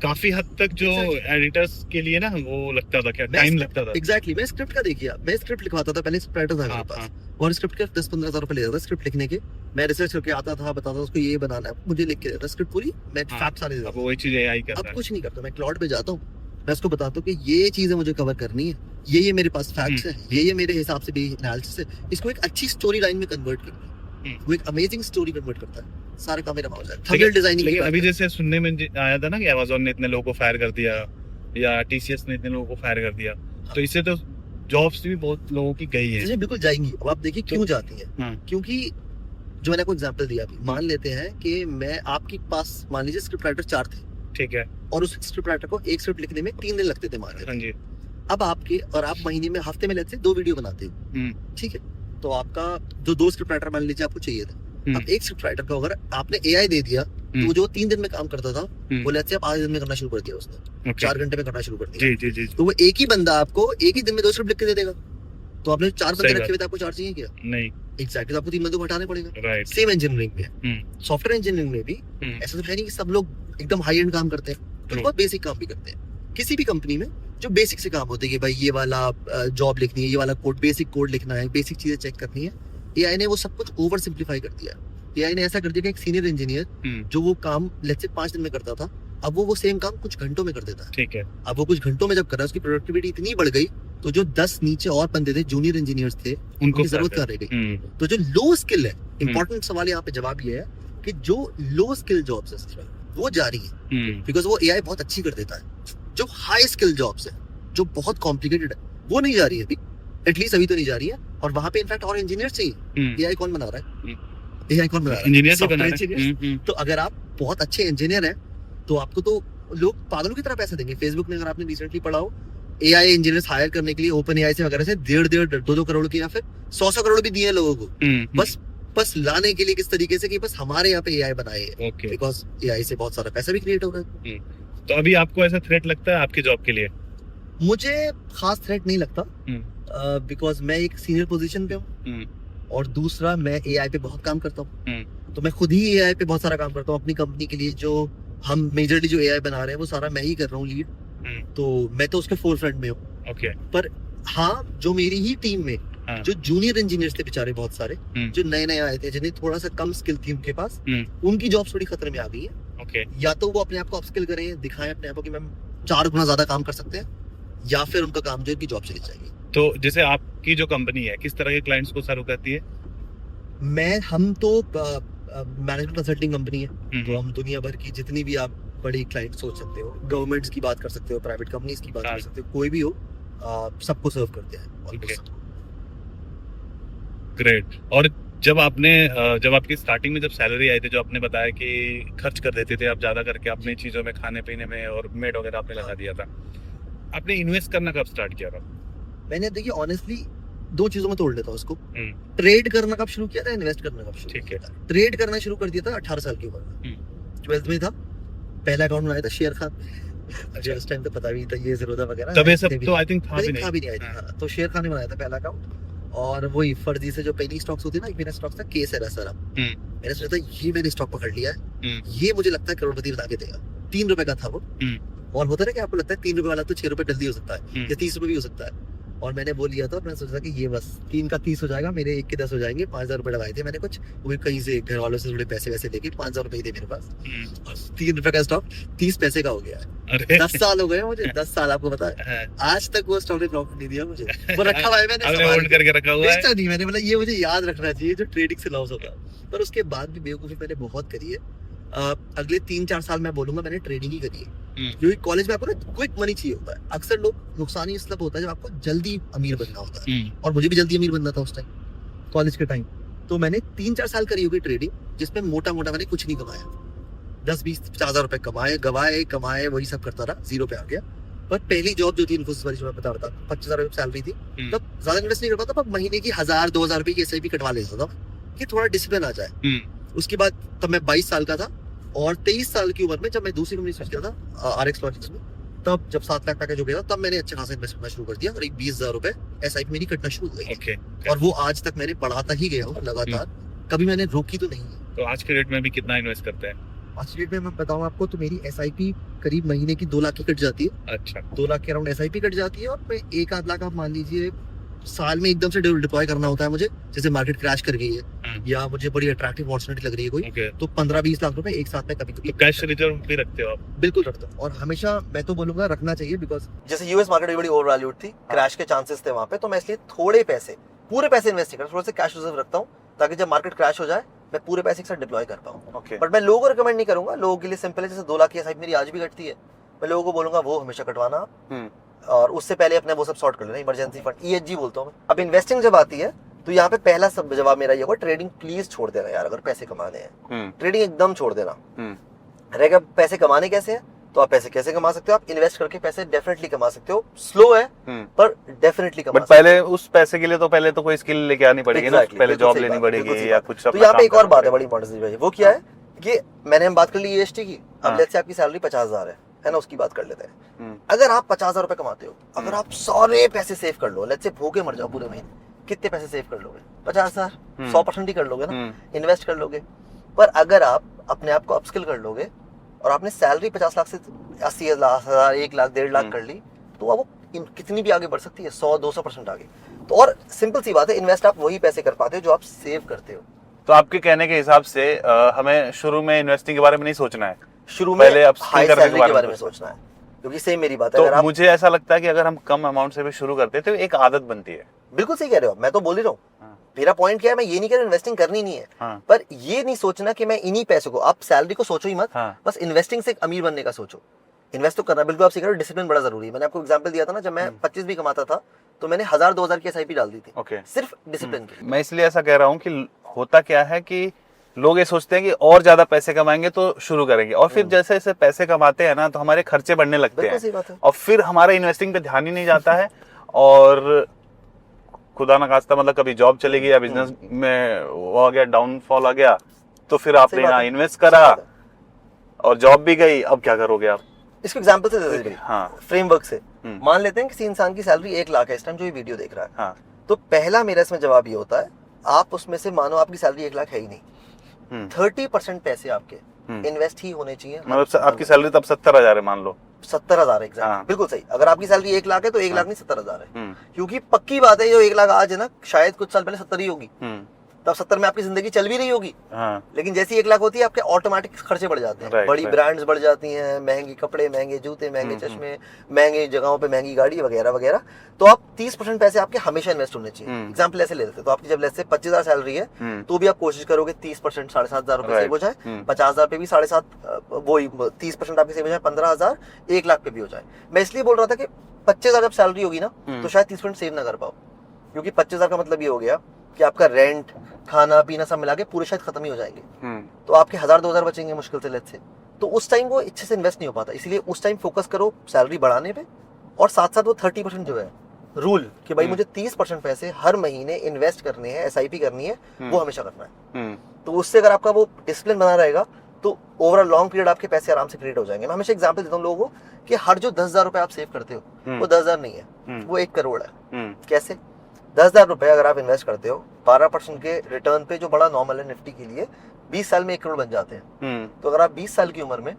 काफी हद तक जो एडिटर्स के लिए ना वो लगता था, क्या टाइम लगता था। एग्जैक्टली। मैं स्क्रिप्ट का देखिए, मैं स्क्रिप्ट लिखवाता था, पहले स्क्रिप्ट राइटर था मेरे पास, और स्क्रिप्ट के 10-15 हज़ार रुपए लेता था स्क्रिप्ट लिखने के। मैं रिसर्च करके आता था, बताता था उसको ये बनाना है, मुझे लिख के देता स्क्रिप्ट पूरी, मैं फैक्ट सारे देता। अब वही चीज एआई करता है। अब कुछ नहीं करता, मैं क्लाउड पे जाता हूँ, मैं उसको बताता हूँ कि ये चीजें मुझे कवर करनी है, ये मेरे पास फैक्ट्स है, ये मेरे हिसाब से भी एनालिसिस है, इसको एक अच्छी स्टोरी लाइन में कन्वर्ट करना है। वो एक अमेजिंग स्टोरी कन्वर्ट करता है, सारा काम मेरा हो जाता है। Thumbnail designing. लेकिन अभी जैसे सुनने में आया था ना कि Amazon ने इतने लोगों को फायर कर दिया, या TCS ने इतने लोगों को फायर कर दिया, तो इससे तो जॉब्स भी बहुत लोगों की गई है। बिल्कुल जाएंगी। अब आप देखिए क्यों जाती है, क्योंकि जो मैंने आपको एग्जांपल दिया अभी, मान लेते हैं कि मैं आपके पास, मान लीजिए स्क्रिप्ट राइटर 4 थे, ठीक है, और उस स्क्रिप्ट राइटर को एक स्क्रिप्ट लिखने में 3 दिन लगते थे मान लीजिए। हाँ जी। अब आपके और आप महीने में, हफ्ते में लेते से 2 वीडियो बनाते हो, ठीक है, तो आपका जो 2 स्क्रिप्ट राइटर मान लीजिए आपको चाहिए था, अब एक स्क्रिप्ट राइटर को अगर आपने एआई दे दिया, तो जो 3 दिन में काम करता था वो लेट्स से आप आधे दिन में करना शुरू कर दिया उसने, 4 घंटे में करना शुरू कर दिया। जी जी जी। तो वो एक ही बंदा आपको एक ही दिन में 2 स्क्रिप्ट लिख के दे देगा। तो आपने 4 बंदे रखे हुए थे, आपको 4 चाहिए क्या? नहीं। एग्जैक्टली। तो आपको 3 बंदों को हटाने पड़ेगा। सेम इंजीनियरिंग में, सॉफ्टवेयर इंजीनियरिंग में भी ऐसा तो है नहीं कि सब लोग एकदम हाई एंड काम करते हैं, तो बहुत बेसिक काम भी करते हैं। किसी भी कंपनी में जो बेसिक से काम होते हैं कि भाई ये वाला जॉब लिखनी है, ये वाला कोड, बेसिक कोड लिखना है, बेसिक चीजें चेक करनी है, एआई ने वो सब कुछ ओवर सिंप्लीफाई कर दिया। एआई ने ऐसा कर दिया कि एक सीनियर इंजीनियर जो वो काम लेट्स से 5 दिन में करता था, अब वो सेम काम कुछ घंटों में कर देता है। ठीक है। अब वो कुछ घंटों में जब कर रहा है, उसकी प्रोडक्टिविटी इतनी बढ़ गई, तो जो 10 नीचे और बंदे थे, जूनियर इंजीनियर्स थे, उनकी जरूरत क्या रह गई। तो जो लो स्किल है, इंपॉर्टेंट सवाल यहाँ पे जवाब ये है कि जो लो स्किल जॉब्स है वो जा रही है, बिकॉज वो एआई बहुत अच्छी कर देता है। जो हाई स्किल जॉब्स है, जो बहुत कॉम्प्लिकेटेड है, वो नहीं जा रही है अभी, एटलीस्ट अभी तो नहीं जा रही है। और वहां पे इनफैक्ट और इंजीनियर चाहिए। एआई कौन बना रहा है? एआई कौन बना रहा है? इंजीनियर। तो अगर आप बहुत अच्छे इंजीनियर हैं, तो आपको तो लोग पागलों की तरह पैसा देंगे। फेसबुक ने, अगर आपने रिसेंटली पढ़ा हो, एआई इंजीनियर्स हायर करने के लिए ओपन एआई से वगैरह से 1.5-2 करोड़ की या फिर 100 करोड़ भी दिए लोगों को, बस लाने के लिए, किस तरीके से कि बस हमारे यहाँ पे एआई बनाए, बिकॉज एआई से बहुत सारा पैसा भी क्रिएट हो रहा है। तो अभी आपको ऐसा थ्रेट लगता है आपके जॉब के लिए? मुझे खास थ्रेट नहीं लगता, बिकॉज मैं एक सीनियर पोजीशन पे हूँ, और दूसरा मैं एआई पे बहुत काम करता हूँ। तो मैं खुद ही एआई पे बहुत सारा काम करता हूँ अपनी कंपनी के लिए। जो हम मेजरली जो एआई बना रहे हैं वो सारा मैं ही कर रहा हूँ लीड, तो मैं तो उसके फोरफ्रंट में हूँ। पर हाँ, जो मेरी ही टीम में जो जूनियर इंजीनियर्स थे बेचारे बहुत सारे, जो नए नए आए थे, जिन्हें थोड़ा सा कम स्किल थी उनके पास, उनकी जॉब्स थोड़ी खतरे में आ गई है। या तो वो अपने आप को अपस्किल करें, दिखाएं अपने आप को कि मैम 4 गुना ज्यादा काम कर सकते हैं, या फिर उनका काम जो है, उनकी जॉब चली जाएगी। तो जैसे आपकी जो कंपनी है, किस तरह के क्लाइंट्स को सर्व करती है? हम तो मैनेजमेंट कंसल्टिंग कंपनी है, तो हम दुनिया भर की जितनी भी आप बड़ी क्लाइंट सोच सकते हो, गवर्नमेंट्स की बात कर सकते हो, प्राइवेट कंपनीज की बात कर सकते हो, कोई भी हो, सबको सर्व करते हैं। ग्रेट। और जब आपकी स्टार्टिंग में जब सैलरी आई थी, जो आपने बताया कि खर्च कर देते थे आप ज्यादा करके अपनी चीजों में, खाने पीने में, और मेड वगैरह आपने लगा दिया था, आपने इन्वेस्ट करना कब स्टार्ट किया था? मैंने, देखिए ऑनेस्टली 2 चीजों में तोड़ लेता हूँ उसको। ट्रेड करना कब शुरू किया था, इन्वेस्ट करना कब शुरू किया था? ट्रेड करना शुरू कर दिया था 18 साल की उम्र, 12th में था। पहला अकाउंट बनाया था शेयर खान, अच्छा उस टाइम तो पता भी नहीं था ये ज़ीरोधा वगैरह, तब ये सब तो आई थिंक था भी नहीं आया था। तो शेयर खान ने बनाया था पहला अकाउंट, और वही फर्जी से जो पेनी स्टॉक्स होती है ना, एक मेरा स्टॉक था केसरा सर, मैंने सोचा था ये मैंने स्टॉक पकड़ लिया है, ये मुझे लगता है करोड़पति बना के देगा। 3 रुपए का था वो, और होता है कि आपको लगता है 3 रुपए वाला तो 6 रुपए जल्दी हो सकता है, या 30 रुपए भी हो सकता है, और मैंने वो लिया था। और मैंने सोचा कि ये बस 3 का 30 हो जाएगा, मेरे 1 के 10 हो जाएंगे। 5000 रुपए लगाए थे मैंने कुछ, वो भी कहीं से घर वालों से थोड़े पैसे वैसे लेके 5000 रुपए ही थे मेरे पास, और 3 रुपए का स्टॉक 30 पैसे का हो गया है। 10 साल हो गए मुझे, 10 साल आपको पता है, आज तक वो स्टॉक ने प्रॉफिट नहीं दिया मुझे, वो रखा हुआ है मैंने, होल्ड करके रखा हुआ है। नहीं, मैंने मतलब ये मुझे याद रखना चाहिए जो ट्रेडिंग से लॉस होता है। पर उसके बाद भी बेवकूफी मैंने बहुत करी है। अगले 3-4 साल मैं बोलूंगा मैंने ट्रेडिंग ही करी है, क्योंकि कॉलेज में आपको ना क्विक मनी चाहिए होता है। अक्सर लोग नुकसान ही इसलिए होता है जब आपको जल्दी अमीर बनना होता है, और मुझे भी जल्दी अमीर बनना था उस टाइम, कॉलेज के टाइम। तो मैंने 3-4 साल करी होगी ट्रेडिंग, जिसमें मोटा मोटा मैंने कुछ नहीं कमाया, 10-20-50 हजार रुपए कमाए, कमाए, वही सब करता रहा, 0 पे आ गया। पर पहली जॉब जो थी इन्फोसिस वाली, जो मैं बता रहा था, 25,000 रुपए सैलरी थी, तब ज्यादा इन्वेस्ट नहीं कर पाता, पर महीने की 1000-2000 रुपए की एसआईपी कटवा लेता था कि थोड़ा डिसिप्लिन आ जाए। उसके बाद तब मैं 22 साल का था, और 23 साल की उम्र में जब मैं दूसरी कंपनी स्विच किया था आरएक्स लॉजिक्स में, तब जब 7 लाख पैकेज हो गया था, तब मैंने अच्छा खासा इन्वेस्ट करना शुरू कर दिया, और एक 20,000 रुपए एसआईपी मेरी कटना शुरू हो गई। और वो आज तक मैंने बढ़ाता ही गया हूँ लगातार, कभी मैंने रोकी तो नहीं है। तो आज के रेट में भी कितना इन्वेस्ट करते हैं? आज के डेट में मैं बताऊं आपको, तो मेरी एसआईपी करीब महीने की 2 लाख की कट जाती है। अच्छा, 2 लाख के अराउंड एसआईपी कट जाती है, और मैं 1-8 लाख आप मान लीजिए साल में एकदम से डिप्लॉय करना होता है मुझे, जैसे मार्केट क्रैश कर गई है, या मुझे बड़ी अट्रैक्टिव अपॉर्चुनिटी लग रही है कोई, तो 15-20 लाख रुपए एक साथ में कभी कभी कैश रिजर्व भी रखते हो आप? बिल्कुल रखता हूँ, और हमेशा मैं तो बोलूंगा रखना चाहिए, बिकॉज जैसे यूएस मार्केट बड़ी ओवर वैल्यूड थी, क्रैश के चांसेस थे वहां पे, तो मैं इसलिए थोड़े पैसे, पूरे पैसे इन्वेस्ट नहीं करता, थोड़ा सा कैश रिजर्व रखता हूँ, ताकि जब मार्केट क्रैश हो जाए मैं पूरे पैसे एक साथ डिप्लॉय कर पाऊँ। बट मैं लोगों को रिकमेंड नहीं करूंगा, लोगों के लिए सिंपल है, जैसे 2 लाख की एसआईपी मेरी आज भी कटती है, मैं लोगों को बोलूंगा वो हमेशा कटवाना, और उससे पहले अपने वो सब सॉर्ट कर लेना, इमरजेंसी फंड, ईएचजी बोलता हूँ मैं। अब इन्वेस्टिंग जब आती है, तो यहाँ पे पहला सब जवाब मेरा ये होगा, ट्रेडिंग प्लीज छोड़ देना यार, अगर पैसे कमाने हैं, ट्रेडिंग एकदम छोड़ देना। रहेगा पैसे कमाने कैसे हैं, तो आप पैसे कैसे कमा सकते हो, आप इन्वेस्ट करके पैसे डेफिनेटली कमा सकते हो, स्लो है पर डेफिनेटली कमा। बट पहले उस पैसे के लिए तो पहले तो कोई स्किल लेके आनी पड़ेगी ना, पहले जॉब लेनी पड़ेगी या कुछ। तो यहाँ पे एक और बात है बड़ी इंपॉर्टेंट भाई, वो क्या है कि मैंने हम बात कर ली ईएसटी की, अब लेट्स से आपकी सैलरी 50,000 है ना, उसकी बात कर लेते हैं। अगर आप 50,000 रुपए कमाते हो, अगर आप सारे पैसे सेव कर लो, लेट्स से भूखे मर जाओ पूरे महीने, कितने पैसे सेव कर लोगे? 50,000, 100% ही कर लोगे ना, इन्वेस्ट कर लोगे। पर अगर आप अपने आप को अपस्किल कर लोगे, और आपने सैलरी 50 लाख से 80 हजार 1 लाख 1.5 लाख कर ली, तो अब वो कितनी भी आगे बढ़ सकती है, 100-200% आगे। तो और सिंपल सी बात है, इन्वेस्ट आप वही पैसे कर पाते हो जो आप सेव करते हो। तो आपके कहने के हिसाब से हमें शुरू में इन्वेस्टिंग के बारे में नहीं सोचना है, शुरू में पहले upskill हाई करने के सैलरी के बारे में सोचना सोचना है, क्योंकि सेम मेरी बात है। अगर तो आप मुझे ऐसा लगता है कि अगर हम कम अमाउंट से भी शुरू करते हैं तो एक आदत बनती है। बिल्कुल सही कह रहे हो, मैं तो बोल ही रहा हूँ। हाँ। मेरा पॉइंट क्या है, मैं ये नहीं कह रहा इन्वेस्टिंग करनी नहीं है, हाँ। पर ये नहीं सोचना कि मैं इन्हीं पैसों को, आप सैलरी को सोचो ही मत, हाँ। बस इन्वेस्टिंग से अमीर बनने का सोचो। इन्वेस्ट तो करना बिल्कुल आप सीख रहे हो, डिसिप्लिन बड़ा जरूरी है। मैंने आपको एग्जांपल दिया था ना, जब मैं 25 भी कमाता था तो मैंने 1000-2000 की एसआईपी डाल दी थी, ओके। सिर्फ डिसिप्लिन के लिए। मैं इसलिए ऐसा कह रहा हूँ कि होता क्या है कि लोग ये सोचते हैं कि और ज्यादा पैसे कमाएंगे तो शुरू करेंगे, और फिर जैसे जैसे पैसे कमाते हैं ना तो हमारे खर्चे बढ़ने लगते बिल्कुल सही हैं, बात है। और फिर हमारा इन्वेस्टिंग पे ध्यान ही नहीं जाता है, और खुदा ना खास्ता मतलब कभी जॉब चली गई या बिजनेस में वो आ गया, डाउनफॉल आ गया, तो फिर आपने बात ना है। इन्वेस्ट सही करा बात है। और जॉब भी गई, अब क्या करोगे आप? इसको एग्जांपल से दे दे, हाँ। फ्रेमवर्क से। मान लेते हैं किसी इंसान की सैलरी 1 लाख है इस टाइम, जो ये वीडियो देख रहा है। हाँ। तो पहला मेरा इसमें जवाब ये होता है, आप उसमें से मानो आपकी सैलरी 1 लाख है ही नहीं, 30% पैसे आपके इन्वेस्ट ही होने चाहिए। मतलब आपकी सैलरी तब 70,000 है मान लो। 70,000 एग्जैक्ट, हाँ। बिल्कुल सही। अगर आपकी सैलरी 1 लाख है तो 1 लाख नहीं 70,000 है, हम्म। क्योंकि पक्की बात है जो 1 लाख आज है ना, शायद कुछ साल पहले 70 ही होगी, तब 70 में आपकी जिंदगी चल भी रही होगी। हाँ। लेकिन जैसी 1 लाख होती है, आपके ऑटोमेटिक खर्चे बढ़ जाते हैं, Right, बड़ी right. ब्रांड्स बढ़ जाती हैं, महंगे कपड़े, महंगे जूते, महंगे चश्मे, महंगे जगहों पे महंगी गाड़ी वगैरह वगैरह। तो आप 30% पैसे आपके हमेशा इन्वेस्ट होने चाहिए। एग्जाम्पल ऐसे ले लेते हैं, तो आपकी जब लेट्स से 25,000 सैलरी है, तो भी आप कोशिश करोगे 30% 7,500 रुपए सेव हो जाए, 50,000 पे भी 7.5, वही 30% आपके सेव हो जाए, 15,000, 1 लाख पे भी हो जाए। मैं इसलिए बोल रहा था कि 25,000 जब सैलरी होगी ना, तो शायद 30% सेव ना कर पाओ, क्योंकि 25,000 का मतलब ये हो गया कि आपका रेंट, खाना पीना सब मिला के पूरे शायद खत्म ही हो जाएंगे। तो आपके 1,000-2,000 बचेंगे मुश्किल से लेट्स से। तो उस टाइम वो अच्छे से इन्वेस्ट नहीं हो पाता, इसलिए उस टाइम फोकस करो सैलरी बढ़ाने पे, और साथ साथ वो 30% जो है रूल कि भाई मुझे 30% पैसे हर महीने इन्वेस्ट करने हैं, एसआईपी करनी है, वो हमेशा करना है। तो उससे अगर आपका वो डिसिप्लिन बना रहेगा तो ओवरऑल लॉन्ग पीरियड आपके पैसे आराम से क्रिएट हो जाएंगे। मैं हमेशा एग्जांपल देता हूँ लोगों को कि हर जो 10,000 रुपए आप सेव करते हो, वो 10,000 नहीं है, वो 1 करोड़ है। कैसे? 10,000 रुपए अगर आप इन्वेस्ट करते हो 12% के रिटर्न पे, जो बड़ा नॉर्मल है निफ्टी के लिए, 20 साल में 1 करोड़ बन जाते हैं। तो अगर आप 20 साल की उम्र में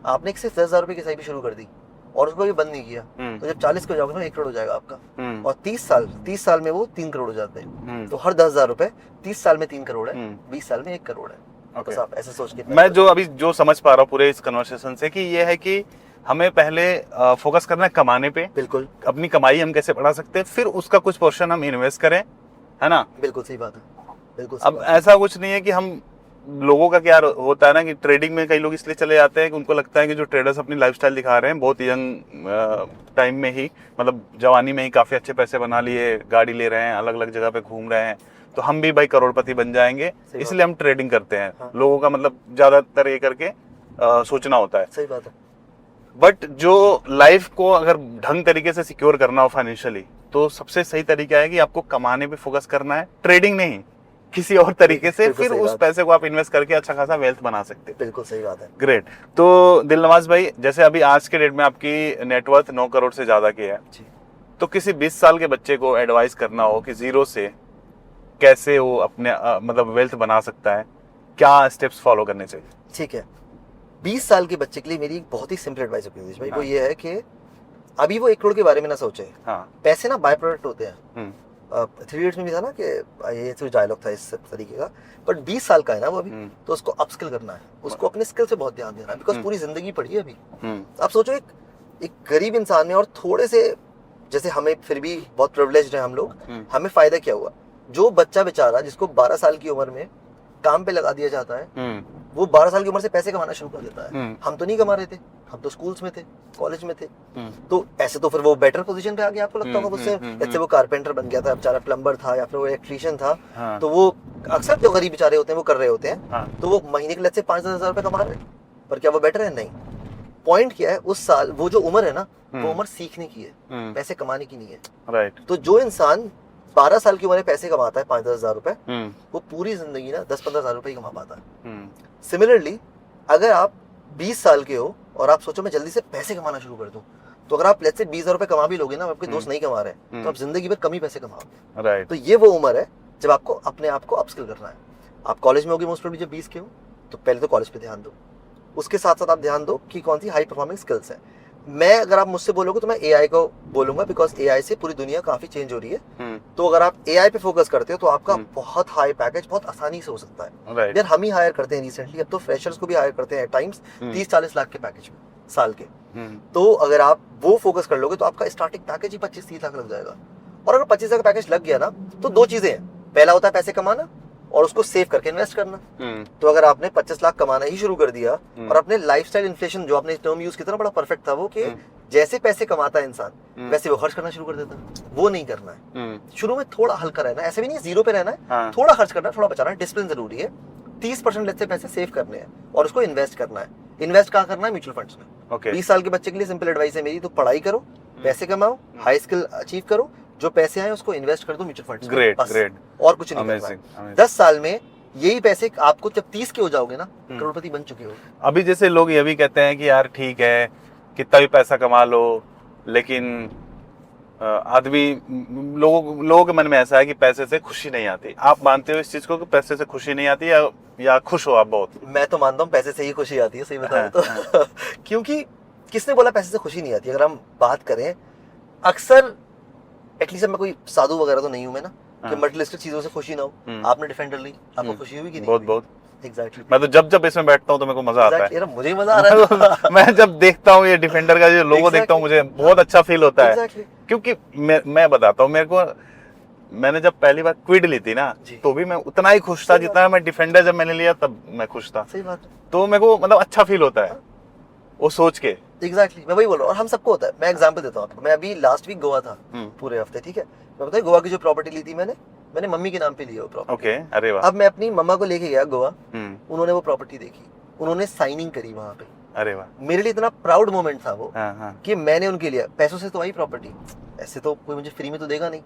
आपने सिर्फ 10,000 रुपए की एसआईपी शुरू कर दी और उसको भी बंद नहीं किया, तो जब 40 के हो जाओगे ना 1 करोड़ हो जाएगा आपका, और 30 साल में वो 3 करोड़ हो जाते हैं। तो हर 10,000 रुपए 30 साल में 3 करोड़ है, 20 साल में 1 करोड़ है। Okay. बस आप ऐसे सोच के मैं जो समझ पा रहा हूँ पूरे इस कन्वर्सेशन से, कि ये है कि हमें पहले फोकस करना है कमाने पे, बिल्कुल अपनी कमाई हम कैसे बढ़ा सकते हैं, फिर उसका कुछ पोर्शन हम इन्वेस्ट करें, है ना? बिल्कुल सही बात है, बिल्कुल। अब ऐसा कुछ नहीं है कि हम लोगों का क्या होता है ना कि ट्रेडिंग में कई लोग इसलिए चले जाते हैं कि उनको लगता है कि जो ट्रेडर्स अपनी लाइफस्टाइल दिखा रहे हैं बहुत यंग टाइम में ही, मतलब जवानी में ही काफी अच्छे पैसे बना लिए, गाड़ी ले रहे हैं, अलग अलग जगह पे घूम रहे हैं, तो हम भी भाई करोड़पति बन जाएंगे, इसलिए हम ट्रेडिंग करते हैं। हाँ। लोगों का मतलब ज्यादातर ये करके सोचना होता है। सही बात है। बट जो लाइफ को अगर ढंग तरीके से सिक्योर करना हो फाइनेंशियली, तो सबसे सही तरीका है कि आपको कमाने पे फोकस करना है, ट्रेडिंग नहीं, किसी और तरीके से, बिल्कुल फिर सही उस बात। पैसे को आप इन्वेस्ट करके अच्छा खासा वेल्थ बना सकते हैं। बिल्कुल सही बात है। ग्रेट। तो दिलनवाज भाई, जैसे अभी आज के डेट में आपकी नेटवर्थ 9 करोड़ से ज्यादा की है, तो किसी 20 साल के बच्चे को एडवाइस करना हो कि जीरो से कैसे वो अपने मतलब वेल्थ बना सकता है, क्या स्टेप्स फॉलो करने चाहिए? ठीक है, 20 साल के बच्चे के लिए मेरी एक बहुत ही सिंपल एडवाइस है भाई, वो ये है कि अभी वो 1 करोड़ के बारे में ना सोचे। हाँ। पैसे ना बाय प्रोडक्ट होते हैं। 3 इडियट्स में भी था ना कि ये तो डायलॉग था इस तरीके का, बट 20 साल का है ना वो अभी, तो उसको अपस्किल करना है, उसको अपने स्किल से बहुत ध्यान देना है, बिकॉज पूरी जिंदगी पड़ी है अभी। आप सोचो एक गरीब इंसान में और थोड़े से, जैसे हमें फिर भी बहुत प्रिविलेज्ड है हम लोग, हमें फायदा क्या हुआ? जो बच्चा बेचारा जिसको 12 साल की उम्र में काम पे लगा दिया जाता है, वो 12 साल की उम्र से पैसे कमाना शुरू कर देता है। हम तो नहीं कमा रहे थे, हम तो स्कूल्स में थे, कॉलेज में थे, तो ऐसे तो फिर वो बेटर पोजीशन पे आ गया, आपको लगता होगा उससे, जैसे वो कारपेंटर बन गया था, बेचारा प्लम्बर था या फिर वो इलेक्ट्रीशियन था। हाँ। तो वो अक्सर जो गरीब बेचारे होते हैं वो कर रहे होते हैं। हाँ। तो वो महीने के लिए 5,000 रुपए कमा रहे हैं, पर क्या वो बेटर है? नहीं। पॉइंट क्या है, उस साल वो जो उम्र है ना, वो उम्र सीखने की है, पैसे कमाने की नहीं है। राइट। तो जो इंसान 12 साल की उम्र में पैसे कमाता है 5,000 रुपए, वो पूरी जिंदगी ना 10-15,000 रुपए ही कमा पाता है। सिमिलरली अगर आप 20 साल के हो और आप सोचो मैं जल्दी से पैसे कमाना शुरू कर दूं, तो अगर आप लेट्स से 20,000 रुपए कमा भी लोगे ना, आपके दोस्त नहीं कमा रहे, तो आप जिंदगी भर कम ही पैसे कमाओगे। राइट। तो ये वो उम्र है जब आपको अपने आप को अपस्किल करना है। आप कॉलेज में होगे मोस्ट प्रोबेबली जब 20 के हो, तो पहले तो कॉलेज पे ध्यान दो, उसके साथ साथ आप ध्यान दो कि कौन सी हाई परफॉर्मिंग स्किल्स है। मैं अगर आप मुझसे बोलोगे तो मैं एआई को बोलूंगा, बिकॉज एआई से पूरी दुनिया काफी चेंज हो रही है। तो अगर आप एआई पे फोकस करते हो तो आपका बहुत हाई पैकेज बहुत आसानी से हो सकता है। यार हम ही हायर करते हैं रिसेंटली, अब तो फ्रेशर्स को भी हायर करते हैं टाइम्स 30-40 लाख के पैकेज में साल के। तो अगर आप वो फोकस कर लोगे तो आपका स्टार्टिंग पैकेज ही 25-30 लाख लग जाएगा। और अगर 25 लाख का पैकेज लग गया ना तो दो चीजें हैं, पहला होता है पैसे कमाना और उसको सेव करके इन्वेस्ट करना। तो अगर आपने 25 लाख कमाना ही शुरू कर दिया और अपने लाइफस्टाइल इन्फ्लेशन, जो आपने टर्म यूज किया था बड़ा परफेक्ट था वो, कि जैसे पैसे कमाता है इंसान वैसे वो खर्च करना शुरू कर देता है। वो नहीं करना है। शुरू में थोड़ा हल्का रहना है, ऐसे भी नहीं जीरो पे रहना है, थोड़ा खर्च करना है, थोड़ा बचाना है, डिसिप्लिन जरूरी है। 30% लेते पैसे सेव करने हैं और उसको इन्वेस्ट करना है। इन्वेस्ट कहाँ करना है? म्यूचुअल फंड्स में। 20 साल के बच्चे के लिए सिंपल एडवाइस है मेरी, तो पढ़ाई करो, पैसे कमाओ, हाई स्किल अचीव करो, जो पैसे आए उसको इन्वेस्ट कर दो म्यूचुअल फंड्स में। ग्रेट। और कुछ नहीं करना है। 10 साल में यही पैसे आपको जब 30 के हो जाओगे ना, करोड़पति बन चुके हो। अभी जैसे लोग ये भी कहते हैं कि यार ठीक है कितना भी पैसा कमा लो, लेकिन आदमी लोगों के मन में ऐसा है कि पैसे से खुशी नहीं आती। आप मानते हो इस चीज को कि पैसे से खुशी नहीं आती, या खुश हो आप बहुत? मैं तो मानता हूँ पैसे से ही खुशी आती है, सही बताऊं तो। क्योंकि किसने बोला पैसे से खुशी नहीं आती? अगर हम बात करें, अक्सर एटलीस्ट मैं कोई साधु वगैरह तो नहीं हूं मैं ना, कि मटेरियलिस्टिक चीजों से खुशी ना हो। आपने डिफेंडर ली, आपको खुशी हुई कि नहीं? बहुत। Exactly. मैं तो जब इसमें बैठता हूँ तो मेरे को मजा आता है। मुझे मजा आ रहा है। मैं जब देखता हूँ ये डिफेंडर का जो लोगो देखता हूँ, मुझे बहुत अच्छा फील होता है। क्योंकि मैं बताता हूँ, मेरे को, मैंने जब पहली बार क्विड ली थी ना, तो भी मैं उतना ही खुश था जितना मैं डिफेंडर जब मैंने लिया तब मैं खुश था। सही बात है। तो मेरे को मतलब अच्छा फील होता है वो सोच के। एग्जैक्टली, मैं वही बोल रहा हूँ, और हम सबको होता है। मैं एग्जांपल देता हूँ आपको। मैं अभी लास्ट वीक गोवा था पूरे हफ्ते, ठीक है। मैं बताऊँ, गोवा की जो प्रॉपर्टी ली थी मैंने मम्मी के नाम पे लिया वो प्रॉपर्टी। ओके, अरे वाह। अब मैं अपनी मम्मा को लेके गया गोवा, उन्होंने वो प्रॉपर्टी देखी, उन्होंने साइनिंग करी वहां पे। अरे वाह। मेरे लिए इतना प्राउड मोमेंट था वो, हाँ। कि मैंने उनके लिए, पैसों से तो आई प्रॉपर्टी, ऐसे तो कोई मुझे फ्री में तो देगा नहीं,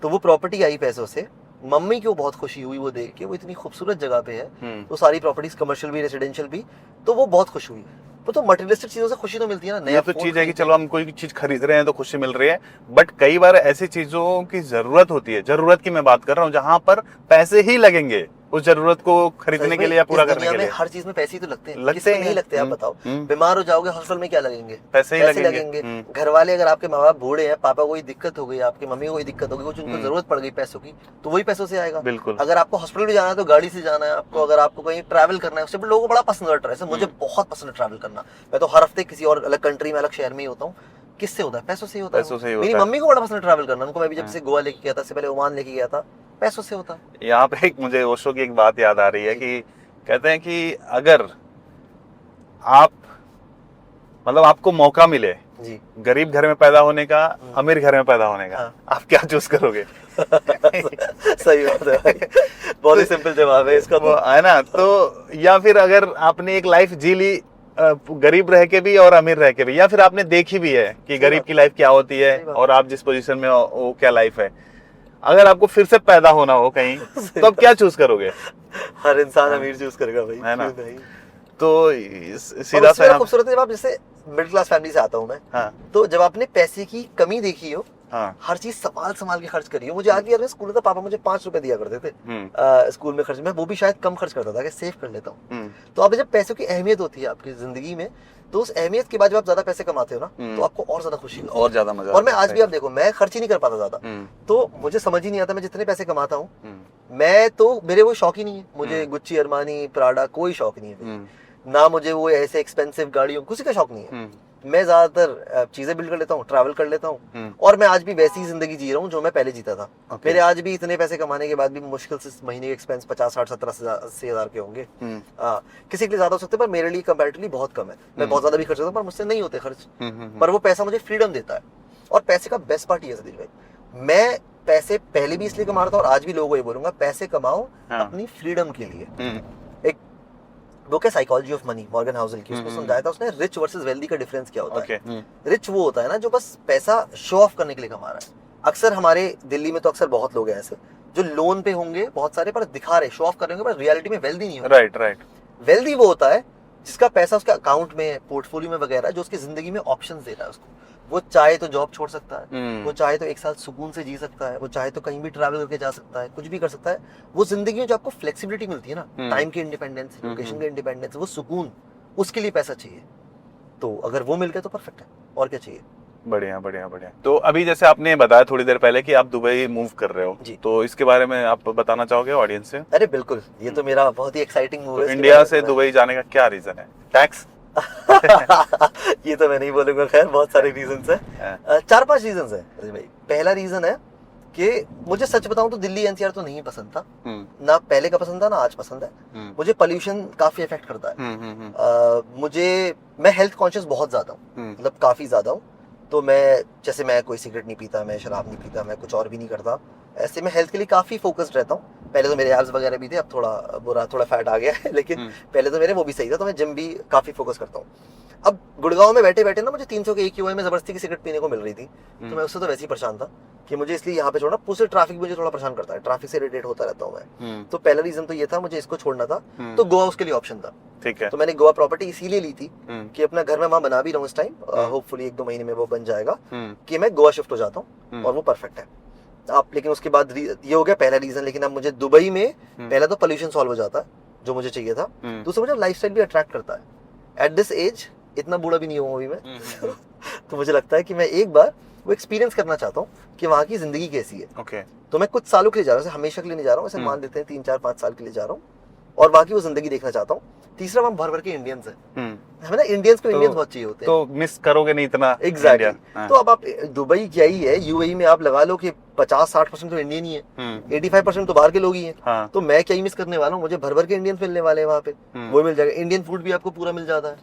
तो वो प्रॉपर्टी आई पैसों से। मम्मी को बहुत खुशी हुई वो देख के, वो इतनी खूबसूरत जगह पे है, तो सारी प्रॉपर्टीज कमर्शियल भी रेसिडेंशियल भी, तो वो बहुत खुश हुई। तो मटेरियलिस्टिक चीजों से खुशी तो मिलती है ना। नया तो चीज है कि चलो हम कोई चीज खरीद रहे हैं तो खुशी मिल रही है, बट कई बार ऐसी चीजों की जरूरत होती है, जरूरत की मैं बात कर रहा हूँ, जहाँ पर पैसे ही लगेंगे उस जरूरत को खरीदने के लिए या पूरा करने के लिए। हर चीज में पैसे ही तो लगते हैं, लगते हैं, नहीं लगते? आप बताओ, बीमार हो जाओगे हॉस्पिटल में क्या लगेंगे? पैसे ही लगेंगे। घर वाले, अगर आपके माँ बाप बूढ़े हैं, पापा को कोई दिक्कत हो गई, आपकी मम्मी को कोई दिक्कत हो गई, कुछ उनको जरूरत पड़ गई पैसों की, तो वही पैसों से आएगा। बिल्कुल। अगर आपको हॉस्पिटल भी जाना है तो गाड़ी से जाना है आपको, अगर आपको कहीं ट्रैवल करना है, उससे लोगों को बड़ा पसंद है ट्रैवल। मुझे बहुत पसंद है ट्रैवल करना। मैं तो हर हफ्ते किसी और अलग कंट्री में, अलग शहर में ही होता हूँ। किससे होता है? पैसों से ही होता है। मेरी मम्मी को बड़ा पसंद है ट्रैवल करना, उनको मैं भी जब से गोवा लेके गया था, इससे पहले ओमान लेके गया था, पैसों से होता है। यहाँ पे एक मुझे ओशो की एक बात याद आ रही है कि कहते हैं कि अगर आप, मतलब आपको मौका मिले जी, गरीब घर में पैदा होने का, अमीर घर में पैदा होने का, आप क्या चूज करोगे? सही बात है भाई। बहुत ही सिंपल जवाब है इसका, तो है ना। तो या फिर अगर आपने एक लाइफ जी ली गरीब रह के भी और अमीर रह के भी, या फिर आपने देखी भी है कि गरीब की लाइफ क्या होती है और आप जिस पोजीशन में हो वो क्या लाइफ है, अगर आपको फिर से पैदा होना हो कहीं, तो आप क्या चूज करोगे? हर इंसान अमीर चूज करेगा भाई, है ना। तो सीधा सा खूबसूरत है। जैसे मिडिल क्लास फैमिली से आता हूँ मैं, हाँ। तो जब आपने पैसे की कमी देखी हो, हाँ। हर चीज संभाल के खर्च करी हो। मुझे आज भी याद है, स्कूल में पापा मुझे 5 रुपए दिया करते थे स्कूल में खर्च में, वो भी शायद कम खर्च करता था कि सेव कर लेता हूँ। तो अब जब पैसों की अहमियत होती है आपकी जिंदगी में, तो उस अहमियत के बाद जब आप ज्यादा पैसे कमाते हो ना, तो आपको और ज्यादा खुशी होती है, और ज्यादा मजा। और मैं आज भी, आप देखो, मैं खर्च ही नहीं कर पाता ज्यादा, तो मुझे समझ ही नहीं आता मैं जितने पैसे कमाता हूँ, मैं तो, मेरे वो शौक ही नहीं है। मुझे गुच्ची, अरमानी, प्राडा कोई शौक नहीं है ना, मुझे वो ऐसे एक्सपेंसिव गाड़ियों किसी का शौक नहीं है। मैं ज्यादातर चीजें बिल्ड कर लेता हूँ, ट्रैवल कर लेता हूँ, और मैं आज भी वैसी ही जिंदगी जी रहा हूँ जो मैं पहले जीता था। मेरे आज भी इतने पैसे कमाने के बाद भी मुश्किल से महीने के एक्सपेंस 50, 60, 70, 80 हजार के होंगे। किसी के लिए ज्यादा हो सकते हैं, पर मेरे लिए कंपैरेटिवली बहुत कम है। मैं बहुत ज्यादा भी खर्च करता हूँ, पर मुझसे नहीं होते खर्च। पर वो पैसा मुझे फ्रीडम देता है। और पैसे का बेस्ट पार्ट ये है सतीश भाई, मैं पैसे पहले भी इसलिए कमा रहा था और आज भी लोगों को ये बोलूंगा, पैसे कमाओ अपनी फ्रीडम के लिए। एक बुक है psychology of money, Morgan Housel की, उसमें समझाया था उसने रिच वर्सेस वेल्दी का डिफरेंस क्या होता है। रिच वो होता है ना जो बस पैसा शो ऑफ करने के लिए कमा रहा है। अक्सर हमारे दिल्ली में तो अक्सर बहुत लोग हैं ऐसे जो लोन पे होंगे बहुत सारे, पर दिखा रहे, शो ऑफ कर रहे होंगे, पर रियलिटी में वेल्दी नहीं होता। राइट। वेल्दी वो होता है जिसका पैसा उसके अकाउंट में, पोर्टफोलियो में वगैरह, जो उसकी जिंदगी में ऑप्शंस दे रहा है उसको। वो चाहे तो जॉब छोड़ सकता है, वो चाहे तो एक साल सुकून से जी सकता है, वो चाहे तो कहीं भी ट्रैवल करके जा सकता है, कुछ भी कर सकता है। वो जिंदगी में जो आपको फ्लेक्सिबिलिटी मिलती है ना, टाइम की इंडिपेंडेंस, लोकेशन की इंडिपेंडेंस, वो सुकून, उसके लिए पैसा चाहिए, तो अगर वो मिल गया तो परफेक्ट है, और क्या चाहिए। बढ़िया बढ़िया बढ़िया। तो अभी जैसे आपने बताया थोड़ी देर पहले कि आप दुबई मूव कर रहे हो जी। तो इसके बारे में आप बताना चाहोगे ऑडियंस से? अरे बिल्कुल, ये तो मेरा बहुत ही एक्साइटिंग मूव तो है। इंडिया से दुबई जाने का क्या रीजन है? टैक्स? ये तो मैं नहीं बोलूंगा, खैर बहुत सारे रीजंस है, 4-5 रीजंस है भाई। पहला रीजन है कि मुझे सच बताऊं तो दिल्ली एनसीआर तो नहीं पसंद था, ना पहले का पसंद था ना आज पसंद है। मुझे पोल्यूशन काफी इफेक्ट करता है। मैं हेल्थ कॉन्शियस बहुत ज्यादा हूँ, मतलब काफी ज्यादा हूँ। तो मैं कोई सिगरेट नहीं पीता, मैं शराब नहीं पीता, मैं कुछ और भी नहीं करता। ऐसे मैं हेल्थ के लिए काफी फोकस्ड रहता हूँ। पहले तो मेरे एब्स वगैरह भी थे, अब थोड़ा फैट आ गया है, लेकिन पहले तो मेरे वो भी सही था। तो मैं जिम भी काफी फोकस करता हूँ। अब गुड़गांव में बैठे बैठे ना मुझे 300 के AQI में जबरदस्ती की सिगरेट पीने को मिल रही थी, तो मैं उससे तो वैसे ही परेशान था कि मुझे इसलिए यहाँ पे छोड़ना। पूरे ट्रैफिक मुझे थोड़ा परेशान करता है, ट्रैफिक से इरिटेट होता रहता हूँ मैं। तो पहला रीजन तो ये था, मुझे इसको छोड़ना था। तो गोवा उसके लिए ऑप्शन था। ठीक है। तो मैंने गोवा प्रॉपर्टी इसीलिए ली थी कि अपना घर में वहां बना भी रहा हूँ इस टाइम, होपफुली 1-2 महीने में वो बन जाएगा कि मैं गोवा शिफ्ट हो जाता हूँ, और वो परफेक्ट है। अब लेकिन उसके बाद ये हो गया पहला रीजन। लेकिन अब मुझे दुबई में पहला तो पोल्यूशन सॉल्व हो जाता है, जो मुझे चाहिए था। दूसरा मुझे लाइफस्टाइल भी अट्रैक्ट करता है। एट दिस एज, इतना बूढ़ा भी नहीं हुआ अभी मैं, तो मुझे लगता है कि मैं एक बार वो एक्सपीरियंस करना चाहता हूँ कि वहाँ की जिंदगी कैसी है। ओके। तो मैं कुछ सालों के लिए जा रहा हूँ, हमेशा के लिए नहीं जा रहा हूँ, ऐसे मान लेते हैं 3-4-5 साल के लिए जा रहा हूँ, और वहाँ की वो जिंदगी देखना चाहता हूँ। तीसरा, वहाँ भर भर के इंडियंस हैं, हमें ना इंडियंस को इंडियंस बहुत चाहिए होते हैं, तो मिस करोगे नहीं इतना। एग्जैक्टली। तो अब आप दुबई क्या ही है, UAE में आप लगा लो कि 50-60% तो इंडियन ही है, 85% तो बाहर के लोग ही हैं। तो मैं क्या ही मिस करने वाला हूँ, मुझे भर भर के इंडियंस मिलने वाले हैं वहाँ पे। वो मिल जाएगा, इंडियन फूड भी आपको पूरा मिल जाता है।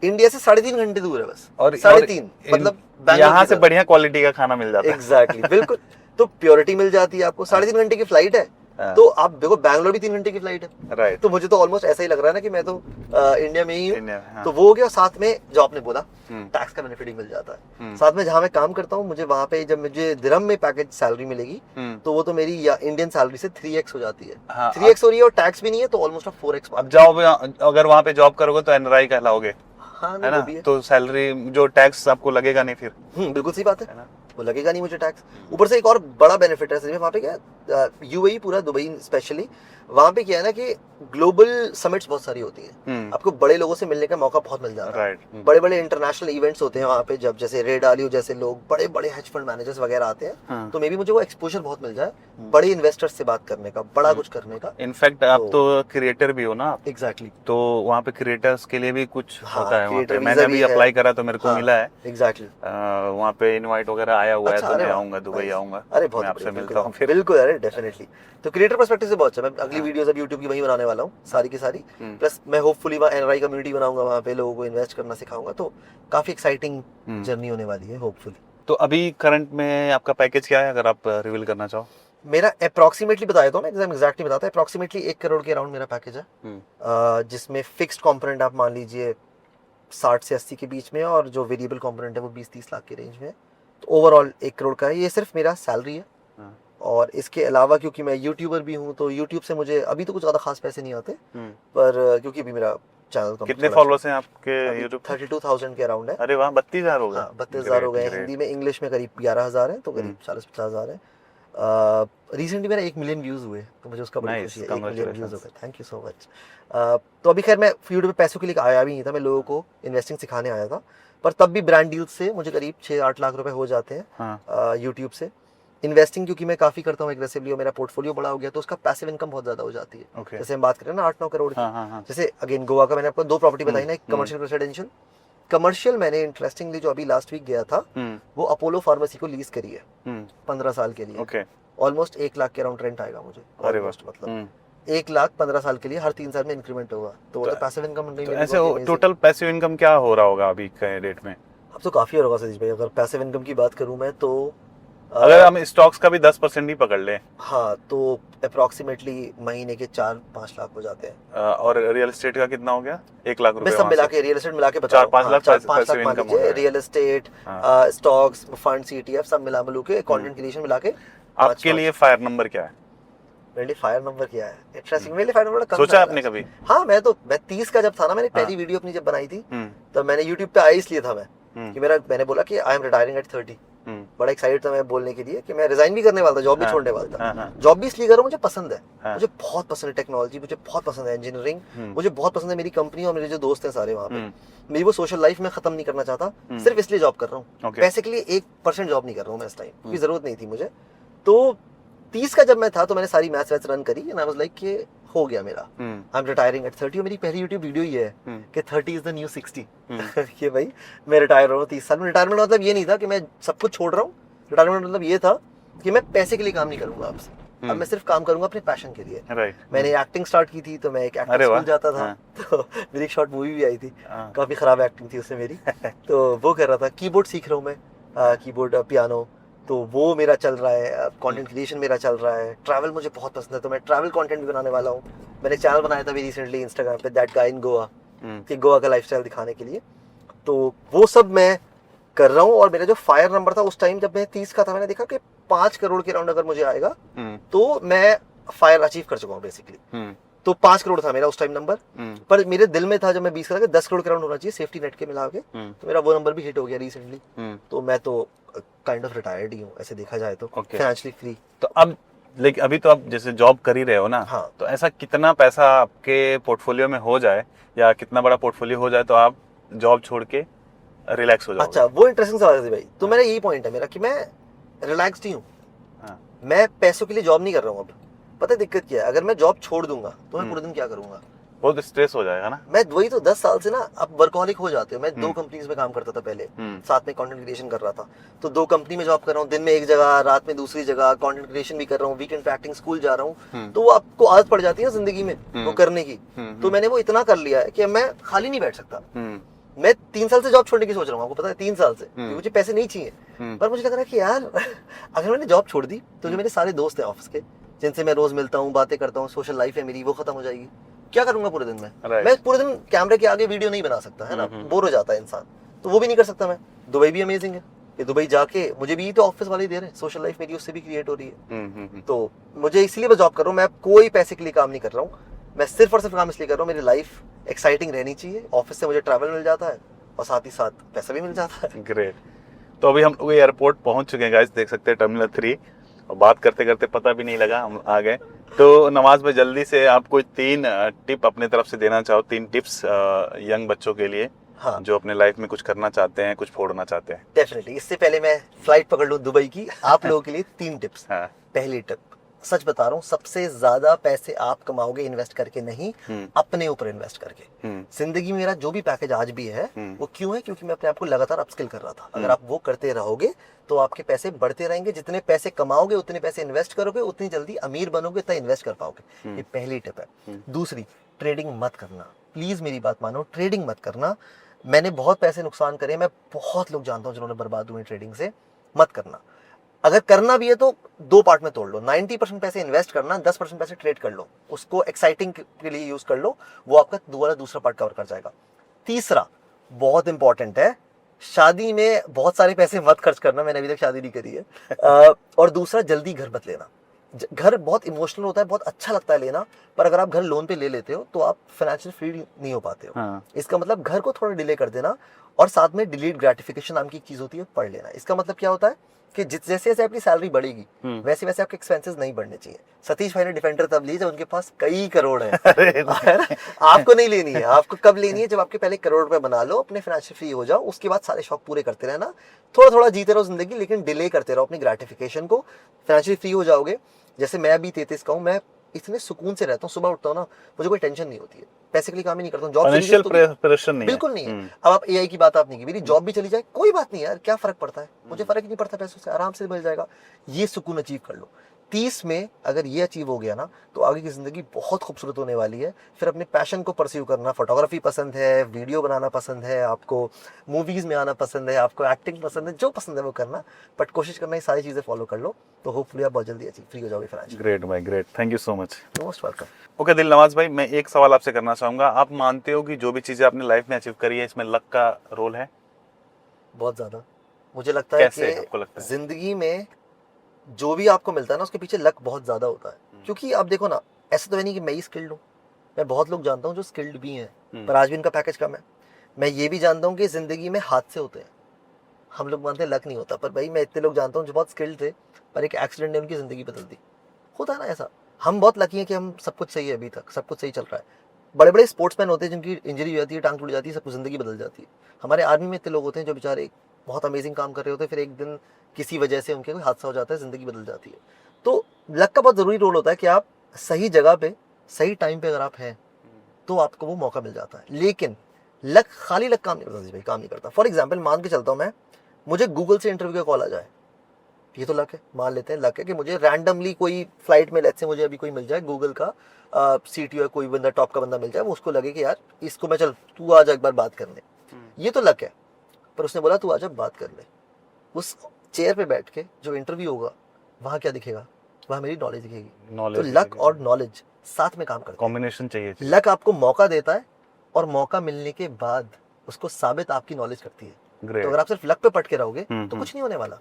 इंडिया से 3.5 घंटे दूर है बस, और 3.5, मतलब यहाँ से बढ़िया क्वालिटी का खाना मिल जाता है। एग्जैक्टली, बिल्कुल। तो प्योरिटी मिल जाती है आपको। 3.5 घंटे की फ्लाइट है, तो आप देखो बैंगलोर भी 3 घंटे की फ्लाइट है। राइट। तो मुझे तो ऑलमोस्ट ऐसा ही लग रहा है ना कि मैं तो इंडिया में ही हूँ। तो वो हो गया। साथ में जो आपने बोला, टैक्स का बेनिफिट मिल जाता है। साथ में जहाँ मैं काम करता हूँ, मुझे वहाँ पे जब मुझे दिरहम में पैकेज सैलरी मिलेगी, तो वो तो मेरी इंडियन सैलरी से 3x हो जाती है। 3x हो रही है, और टैक्स भी नहीं है, तो ऑलमोस्ट 4x। अब जॉब, अगर वहाँ पे जॉब करोगे तो NRI कहलाओगे, हाँ, है ना? तो सैलरी जो टैक्स आपको लगेगा नहीं फिर। बिल्कुल सही बात है ना, वो लगेगा नहीं मुझे टैक्स। ऊपर से एक और बड़ा बेनिफिट है वहाँ पे, क्या UAE पूरा दुबई स्पेशली, वहाँ पे क्या है ना कि ग्लोबल समिट्स बहुत सारी होती हैं, आपको बड़े लोगों से मिलने का मौका बहुत मिल जाता है। बड़े बड़े इंटरनेशनल इवेंट्स होते हैं वहाँ पे, जब जैसे रे डालियो जैसे लोग, बड़े बड़े हेज फंड मैनेजर्स वगैरह आते हैं। तो मे बी मुझे वो एक्सपोजर बहुत मिल जाए, बड़े इन्वेस्टर्स से बात करने का, बड़ा कुछ करने का। इनफैक्ट आप तो क्रिएटर भी हो ना? एग्जैक्टली। तो वहाँ पे क्रिएटर्स के लिए भी कुछ होता है वहाँ पे? मैंने भी अप्लाई करा तो मेरे को मिला है। एग्जैक्टली। वहाँ पे इनवाइट वगैरह आया हुआ है, तो मैं आऊंगा, दुबई आऊंगा। अरे बहुत, आपसे मिलता हूँ फिर। बिल्कुल, अरे डेफिनेटली। तो क्रिएटर पर्सपेक्टिव से बहुत अच्छा। मैं अगली वीडियोस अब यूट्यूब की वही बनाने वाला हूँ, सारी की सारी। प्लस मैं होपफुली वहाँ NRI कम्युनिटी बनाऊंगा, वहाँ पे लोगों को इन्वेस्ट करना सिखाऊंगा। तो काफी एक्साइटिंग जर्नी होने वाली है, होपफुली। तो अभी करंट में आपका पैकेज क्या है, अगर आप रिवील करना चाहो? मेरा अप्रोक्सीमेटली बता देता हूँ, मैं एग्जैक्ट नहीं बताता। अप्रोक्सीमेटली 1 करोड़ के अराउंड मेरा पैकेज है, जिसमें फिक्स्ड कंपोनेंट आप मान लीजिए 60 से 80 के बीच में, और जो वेरिएबल कंपोनेंट है वो 20-30 लाख के रेंज में है। तो ओवरऑल 1 करोड़ का है। ये सिर्फ मेरा सैलरी है, और इसके अलावा क्योंकि मैं यूट्यूबर भी हूँ, तो यूट्यूब से मुझे अभी तो कुछ ज़्यादा खास पैसे नहीं आते, पर क्योंकि अभी मेरा चैनल का कितने फॉलोअर्स हैं आपके यूट्यूब? 32,000 के अराउंड है। अरे वाह, 32,000 हो गए। 32,000 हो गए। हिंदी में, इंग्लिश में करीब 11,000 है, तो करीब 40-50,000 है। रिसेंटली मेरा 1 मिलियन व्यूज हुए, तो मुझे उसका बड़ी खुशी है। 1 मिलियन व्यूज हो गए, थैंक यू सो मच। तो अभी खैर मैं यूट्यूब पे पैसों के लिए आया भी नहीं था, मैं लोगों को इन्वेस्टिंग सिखाने आया था। पर तब भी ब्रांड डील्स से मुझे करीब 6-8 लाख रुपए हो जाते हैं यूट्यूब से। इन्वेस्टिंग क्योंकि मैं काफी करता हूँ एग्रेसिवली, और मेरा पोर्टफोलियो बड़ा हो गया, तो उसका पैसिव इनकम बहुत ज्यादा हो जाती है। जैसे हम बात करें ना 8-9 करोड़ की। जैसे अगेन गोवा का मैंने आपको 2 प्रॉपर्टी बताई ना, एक कमर्शियल, रेसिडेंशियल। कमर्शियल मैंने इंटरेस्टिंगली जो अभी लास्ट वीक गया था, वो अपोलो फार्मेसी को लीज करी है 15 साल के लिए। ऑलमोस्ट 1 लाख के अराउंड रेंट आएगा मुझे, ऑलमोस्ट, मतलब 1 लाख 15 साल के लिए, हर 3 साल में इंक्रीमेंट होगा। तो वो तो पैसिव इनकम नहीं है। ऐसे टोटल पैसिव इनकम क्या हो रहा होगा अभी के डेट में? अब तो काफी होगा सतीश भाई। अगर पैसिव इनकम की बात करूं मैं, तो अगर हम स्टॉक्स का भी 10% ही पकड़ लें, हाँ, तो अप्रोक्सीमेटली महीने के 4-5 लाख हो जाते हैं। और रियल एस्टेट का कितना हो गया? 1 लाख रुपए सब मिला के, रियल एस्टेट मिला के बता 4-5 लाख 4-5 लाख मान लीजिए। Real estate, stocks, funds, ETF सब मिला के, कंटेंट क्रिएशन मिला के। आपके लिए फायर नंबर क्या है? मेरे लिए फायर नंबर क्या है? इंटरेस्टिंग। मेरे लिए फायर नंबर सोचा आपने कभी? हाँ, मैं 30 का जब था ना, मैंने पहली वीडियो अपनी जब बनाई थी, तब मैंने YouTube पे आया इसलिए था मैं, कि मैंने बोला कि आई एम रिटायरिंग एट 30। बड़ा एक्साइटेड था मैं बोलने के लिए कि मैं रिजाइन भी करने वाला था, जॉब भी हाँ, छोड़ने वाला था। हाँ, जॉब भी इसलिए कर रहा हूँ, मुझे पसंद है, हाँ, मुझे बहुत पसंद है टेक्नोलॉजी, मुझे बहुत पसंद है इंजीनियरिंग, मुझे बहुत पसंद है मेरी कंपनी और मेरे जो दोस्त हैं सारे वहाँ पे। मेरी वो सोशल लाइफ में खत्म नहीं करना चाहता, सिर्फ इसलिए जॉब कर रहा हूँ। पैसे के लिए 1% जॉब नहीं कर रहा हूँ मैं इस टाइम, क्योंकि जरूरत नहीं थी मुझे। तो 30 का जब मैं था तो मैंने सारी मैथ्स वैथ्स रन करी एंड आई वाज लाइक कि हो गया मेरा, आई एम रिटायरिंग एट 30। और मेरी पहली यूट्यूब वीडियो ये है कि 30 इज द न्यू 60 कि भाई मैं रिटायर हो रहा हूँ 30 साल में। रिटायरमेंट मतलब ये नहीं था कि मैं सब कुछ छोड़ रहा हूँ, रिटायरमेंट मतलब ये था कि मैं पैसे के लिए काम नहीं करूंगा आपसे, अब मैं सिर्फ काम करूंगा अपने पैशन के लिए। मैंने एक्टिंग स्टार्ट की थी, तो मैं एक एक्टिंग स्कूल जाता था, तो मेरी एक शॉर्ट मूवी भी आई थी, काफी खराब एक्टिंग थी उसमें मेरी तो वो कर रहा था। कीबोर्ड सीख रहा हूँ मैं, कीबोर्ड पियानो, तो वो मेरा चल रहा है। कंटेंट क्रिएशन मेरा चल रहा है। ट्रैवल मुझे बहुत पसंद है, तो मैं ट्रैवल कंटेंट भी बनाने वाला हूँ। मैंने एक चैनल बनाया था भी रिसेंटली इंस्टाग्राम पे, दैट गाय इन गोवा, कि गोवा का लाइफस्टाइल दिखाने के लिए। तो वो सब मैं कर रहा हूँ। और मेरा जो फायर नंबर था उस टाइम जब मैं 30 का था, मैंने देखा कि 5 करोड़ के राउंड अगर मुझे आएगा तो मैं फायर अचीव कर चुका हूँ बेसिकली। तो 5 करोड़ था मेरा उस टाइम नंबर, पर मेरे दिल में था जब मैं 20 का था कि 10 करोड़ के राउंड होना चाहिए सेफ्टी नेट के मिला के। तो मेरा वो नंबर भी हिट हो गया रिसेंटली। तो मैं तो काइंड ऑफ रिटायर्ड ही हूँ ऐसे देखा जाए तो, फाइनेंशियली फ्री। तो अब लेकिन अभी तो आप जैसे जॉब कर ही रहे हो ना, हाँ। तो ऐसा कितना पैसा आपके पोर्टफोलियो में हो जाए या कितना बड़ा पोर्टफोलियो हो जाए तो आप जॉब छोड़ के रिलैक्स हो जाओगे? अच्छा, वो इंटरेस्टिंग सवाल है भाई। तो मेरा यही पॉइंट है मेरा कि मैं रिलैक्स्ड ही हूँ। मैं पैसों के लिए जॉब नहीं कर रहा हूँ अब। पता है दिक्कत क्या है, अगर मैं जॉब छोड़ दूंगा तो मैं पूरे दिन क्या करूंगा? बहुत स्ट्रेस हो जाएगा ना। मैं वही तो 10 साल से ना अब वर्कहॉलिक हो जाते हो। मैं 2 कंपनीज में काम करता था पहले, साथ में कंटेंट क्रिएशन कर रहा था। तो 2 कंपनी में जॉब कर रहा हूँ, दिन में एक जगह, रात में दूसरी जगह, कंटेंट क्रिएशन भी कर रहा हूँ, वीकेंड पे एक्टिंग स्कूल जा रहा हूँ। तो वो आपको आदत पड़ जाती है जिंदगी में वो करने की। तो मैंने वो इतना कर लिया है कि मैं खाली नहीं बैठ सकता। मैं 3 साल से जॉब छोड़ने की सोच रहा हूँ, आपको पता है 3 साल से, क्योंकि मुझे पैसे नहीं चाहिए। पर मुझे लग रहा है कि यार अगर मैंने जॉब छोड़ दी तो जो मेरे सारे दोस्त हैं ऑफिस के, जिनसे मैं रोज मिलता हूँ, बातें करता हूँ, सोशल लाइफ है मेरी, वो खत्म हो जाएगी। क्या करूंगा पूरे दिन में? मैं पूरे दिन कैमरे के आगे वीडियो नहीं बना सकता, है ना, बोर हो जाता है इंसान। तो वो भी नहीं कर सकता मैं। दुबई भी अमेजिंग है कि दुबई जाके मुझे भी तो ऑफिस वाले दे रहे हैं, सोशल लाइफ मेरी उससे भी क्रिएट हो रही है। तो मुझे इसलिए मैं जॉब कर रहा हूँ। मैं कोई पैसे के लिए काम नहीं कर रहा हूँ, मैं सिर्फ और सिर्फ काम इसलिए कर रहा हूँ मेरी लाइफ एक्साइटिंग रहनी चाहिए। ऑफिस से मुझे ट्रैवल मिल जाता है और साथ ही साथ पैसा भी मिल जाता है। ग्रेट। तो अभी हम लोग एयरपोर्ट पहुंच चुके हैं गाइस, देख सकते हैं टर्मिनल 3, और बात करते करते पता भी नहीं लगा हम आ गए। तो नवाज भाई जल्दी से आप कोई 3 टिप अपने तरफ से देना चाहो, 3 टिप्स यंग बच्चों के लिए, हाँ, जो अपने लाइफ में कुछ करना चाहते हैं, कुछ फोड़ना चाहते हैं। डेफिनेटली। इससे पहले मैं फ्लाइट पकड़ लूँ दुबई की, आप लोगों के लिए 3 टिप्स। हाँ। पहली टिप, सच बता रहा हूँ, सबसे ज्यादा पैसे आप कमाओगे इन्वेस्ट करके नहीं, अपने ऊपर इन्वेस्ट करके। जिंदगी में मेरा जो भी पैकेज आज भी है वो क्यों है? क्योंकि मैं अपने आप को लगातार अपस्किल कर रहा था। अगर आप वो करते रहोगे तो आपके पैसे बढ़ते रहेंगे। जितने पैसे कमाओगे उतने पैसे इन्वेस्ट करोगे, उतनी जल्दी अमीर बनोगे, उतना इन्वेस्ट कर पाओगे। ये पहली टिप है। दूसरी, ट्रेडिंग मत करना। प्लीज मेरी बात मानो, ट्रेडिंग मत करना। मैंने बहुत पैसे नुकसान करे, मैं बहुत लोग जानता हूँ जिन्होंने बर्बाद हुए ट्रेडिंग से। मत करना। अगर करना भी है तो 2 पार्ट में तोड़ लो। 90% पैसे इन्वेस्ट करना, 10% पैसे ट्रेड कर लो, उसको एक्साइटिंग के लिए यूज कर लो, वो आपका दूसरा पार्ट कवर कर जाएगा। तीसरा बहुत इंपॉर्टेंट है, शादी में बहुत सारे पैसे मत खर्च करना। मैंने अभी तक शादी नहीं करी है। और दूसरा, जल्दी घर मत लेना। घर बहुत इमोशनल होता है, बहुत अच्छा लगता है लेना, पर अगर आप घर लोन पे ले लेते हो तो आप फाइनेंशियल फ्री नहीं हो पाते हो। हाँ। इसका मतलब घर को थोड़ा डिले कर देना, और साथ में डिलीट ग्रेटिफिकेशन नाम की चीज होती है, पढ़ लेना। इसका मतलब क्या होता है कि जैसे जैसे आपकी सैलरी बढ़ेगी वैसे वैसे आपके एक्सपेंसेस नहीं बढ़ने चाहिए। सतीश भाई ने डिफेंडर तब ली जब उनके पास कई करोड़ है। आपको नहीं लेनी है। आपको कब लेनी है? जब आपके पहले करोड़ रुपए बना लो, अपने फाइनेंशियल फ्री हो जाओ, उसके बाद सारे शौक पूरे करते रहना। थोड़ा थोड़ा जीते रहो जिंदगी, लेकिन डिले करते रहो अपनी ग्रेटिफिकेशन को। फाइनेंशियल फ्री हो जाओगे। जैसे मैं अभी 33 का हूँ, मैं इतने सुकून से रहता हूँ। सुबह उठता हूँ ना, मुझे कोई टेंशन नहीं होती है, पैसे के लिए काम ही नहीं करता हूँ। जॉब फाइनेंशियल प्रेशर नहीं है, बिल्कुल नहीं है। अब आप एआई की बात आपने की, मेरी जॉब भी चली जाए कोई बात नहीं यार, क्या फर्क पड़ता है? मुझे फर्क ही नहीं पड़ता, पैसों से आराम से मिल जाएगा। ये सुकून अचीव कर लो। 30 में अगर ये अचीव हो गया ना, तो आगे की जिंदगी बहुत खूबसूरत होने वाली है। फिर अपने पैशन को परस्यू करना। फोटोग्राफी पसंद है, वीडियो बनाना पसंद है, आपको मूवीज में आना पसंद है, आपको एक्टिंग पसंद है, जो पसंद है वो करना, बट कोशिश करना ये सारी चीजें फॉलो कर लो, तो होपफुली आप बहुत जल्दी अचीव फ्री हो जाओगे फाइनेंशियल। ग्रेट भाई, great, thank you so much. Most welcome. Okay दिल नवाज भाई, मैं एक सवाल आपसे करना चाहूंगा। आप मानते हो कि जो भी चीजें आपने लाइफ में अचीव करी है, इसमें लक का रोल है? बहुत ज्यादा। मुझे लगता है कैसे कि आपको लगता है? जिंदगी में जो भी आपको मिलता है ना, उसके पीछे लक बहुत ज्यादा होता है। क्योंकि आप देखो ना, ऐसा तो है नहीं कि मैं ही स्किल्ड हूँ। मैं बहुत लोग जानता हूँ जो स्किल्ड भी हैं, पर आज भी इनका पैकेज कम है। मैं ये भी जानता हूँ कि जिंदगी में हादसे होते हैं, हम लोग मानते हैं लक नहीं होता, पर भाई मैं इतने लोग जानता हूँ जो बहुत स्किल्ड थे, पर एक एक्सीडेंट ने उनकी ज़िंदगी बदल दी। होता है ना ऐसा। हम बहुत लकी हैं कि हम सब कुछ सही है, अभी तक सब कुछ सही चल रहा है। बड़े बड़े स्पोर्ट्समैन होते हैं जिनकी इंजरी हो जाती है, टांग टूट जाती है, सब कुछ ज़िंदगी बदल जाती है। हमारे आर्मी में इतने लोग होते हैं जो बेचारे बहुत अमेजिंग काम कर रहे होते हैं, फिर एक दिन किसी वजह से उनके कोई हादसा हो जाता है, ज़िंदगी बदल जाती है। तो लक का बहुत ज़रूरी रोल होता है कि आप सही जगह पे सही टाइम पे अगर आप हैं तो आपको वो मौका मिल जाता है। लेकिन लक, खाली लक काम नहीं करता जी भाई, काम नहीं करता। फॉर एग्जाम्पल मान के चलता हूँ मैं, मुझे गूगल से इंटरव्यू का कॉल आ जाए, ये तो लक है, मान लेते हैं लक है कि मुझे रैंडमली कोई फ्लाइट में लेट्स से मुझे अभी कोई मिल जाए, गूगल का सीटीओ कोई बंदा टॉप का बंदा मिल जाए, वो उसको लगे कि यार इसको मैं, चल तू आ जा एक बार बात करने, ये तो लक है। पर उसने बोला तू आ जा बात कर ले। उस चेयर पे बैठ के जो इंटरव्यू होगा वहाँ क्या दिखेगा, वहाँ मेरी नॉलेज दिखेगी। तो लक और नॉलेज साथ में काम करते हैं, कॉम्बिनेशन चाहिए। लक आपको मौका देता है और मौका मिलने के बाद उसको साबित आपकी नॉलेज करती है। Great. तो अगर आप सिर्फ लक पे पट के रहोगे तो कुछ नहीं होने वाला।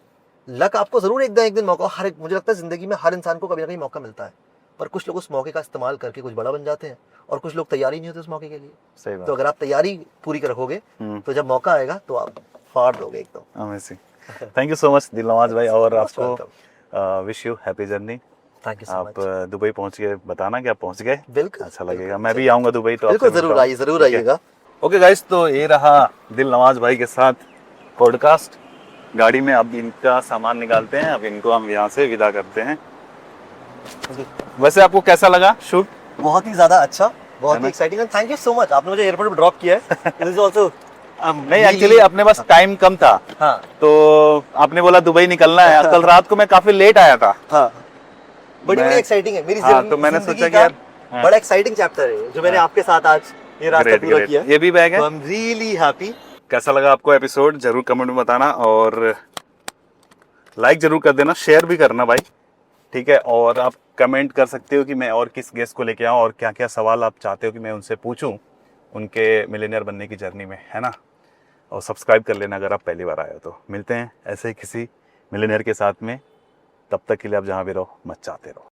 लक आपको जरूर एक दिन मौका, हर एक, मुझे लगता है जिंदगी में हर इंसान को कभी ना कहीं मौका मिलता है, पर कुछ लोग उस मौके का इस्तेमाल करके कुछ बड़ा बन जाते हैं और कुछ लोग तैयारी नहीं होते उस मौके के लिए। सही बात। तो अगर आप तैयारी पूरी रखोगे तो जब मौका आएगा तो आप फाड़ दोगे एकदम। Amazing. Thank you so much Dilnawaz भाई, और आपको wish you happy journey. Thank you so आप मच। दुबई पहुंच के बताना कि आप पहुंच गए, बिल्कुल अच्छा लगेगा। मैं भी आऊंगा दुबई तो बिल्कुल, आपसे जरूर मिलता हूं। आइए, जरूर आइएगा। ओके गाइस, तो ये रहा दिलनवाज भाई के साथ पॉडकास्ट। गाड़ी में अब इनका सामान निकालते हैं, अब इनको हम यहाँ से विदा करते हैं। वैसे आपको कैसा लगा शूट? बहुत ही ज्यादा अच्छा, बहुत है ही ना? Exciting, and thank you so much, आपने मुझे एयरपोर्ट पे ड्रॉप किया है। दिस इज आल्सो नहीं, एक्चुअली अपने पास टाइम कम था, हाँ तो आपने बोला दुबई निकलना है। कल रात को मैं काफी लेट आया था। हाँ, बड़ी मैं- एक्साइटिंग है मेरी हाँ, तो मैंने जिंदगी सोचा कि का यार, हाँ। बड़ा एक्साइटिंग चैप्टर है जो मैंने हाँ। आपके साथ आज ये रास्ता ग्रेट पूरा ग्रेट। किया। ये भी बैग है। तो आई एम रियली हैप्पी। कैसा लगा आपको एपिसोड जरूर कमेंट में बताना, और लाइक जरूर कर देना, शेयर भी करना भाई, ठीक है। और आप कमेंट कर सकते हो कि मैं और किस गेस्ट को लेके आऊँ और क्या क्या सवाल आप चाहते हो कि मैं उनसे पूछूं उनके मिलियनेयर बनने की जर्नी में, है ना। और सब्सक्राइब कर लेना अगर आप पहली बार आए हो। तो मिलते हैं ऐसे ही किसी मिलियनेयर के साथ में, तब तक के लिए आप जहाँ भी रहो मत चाहते रहो।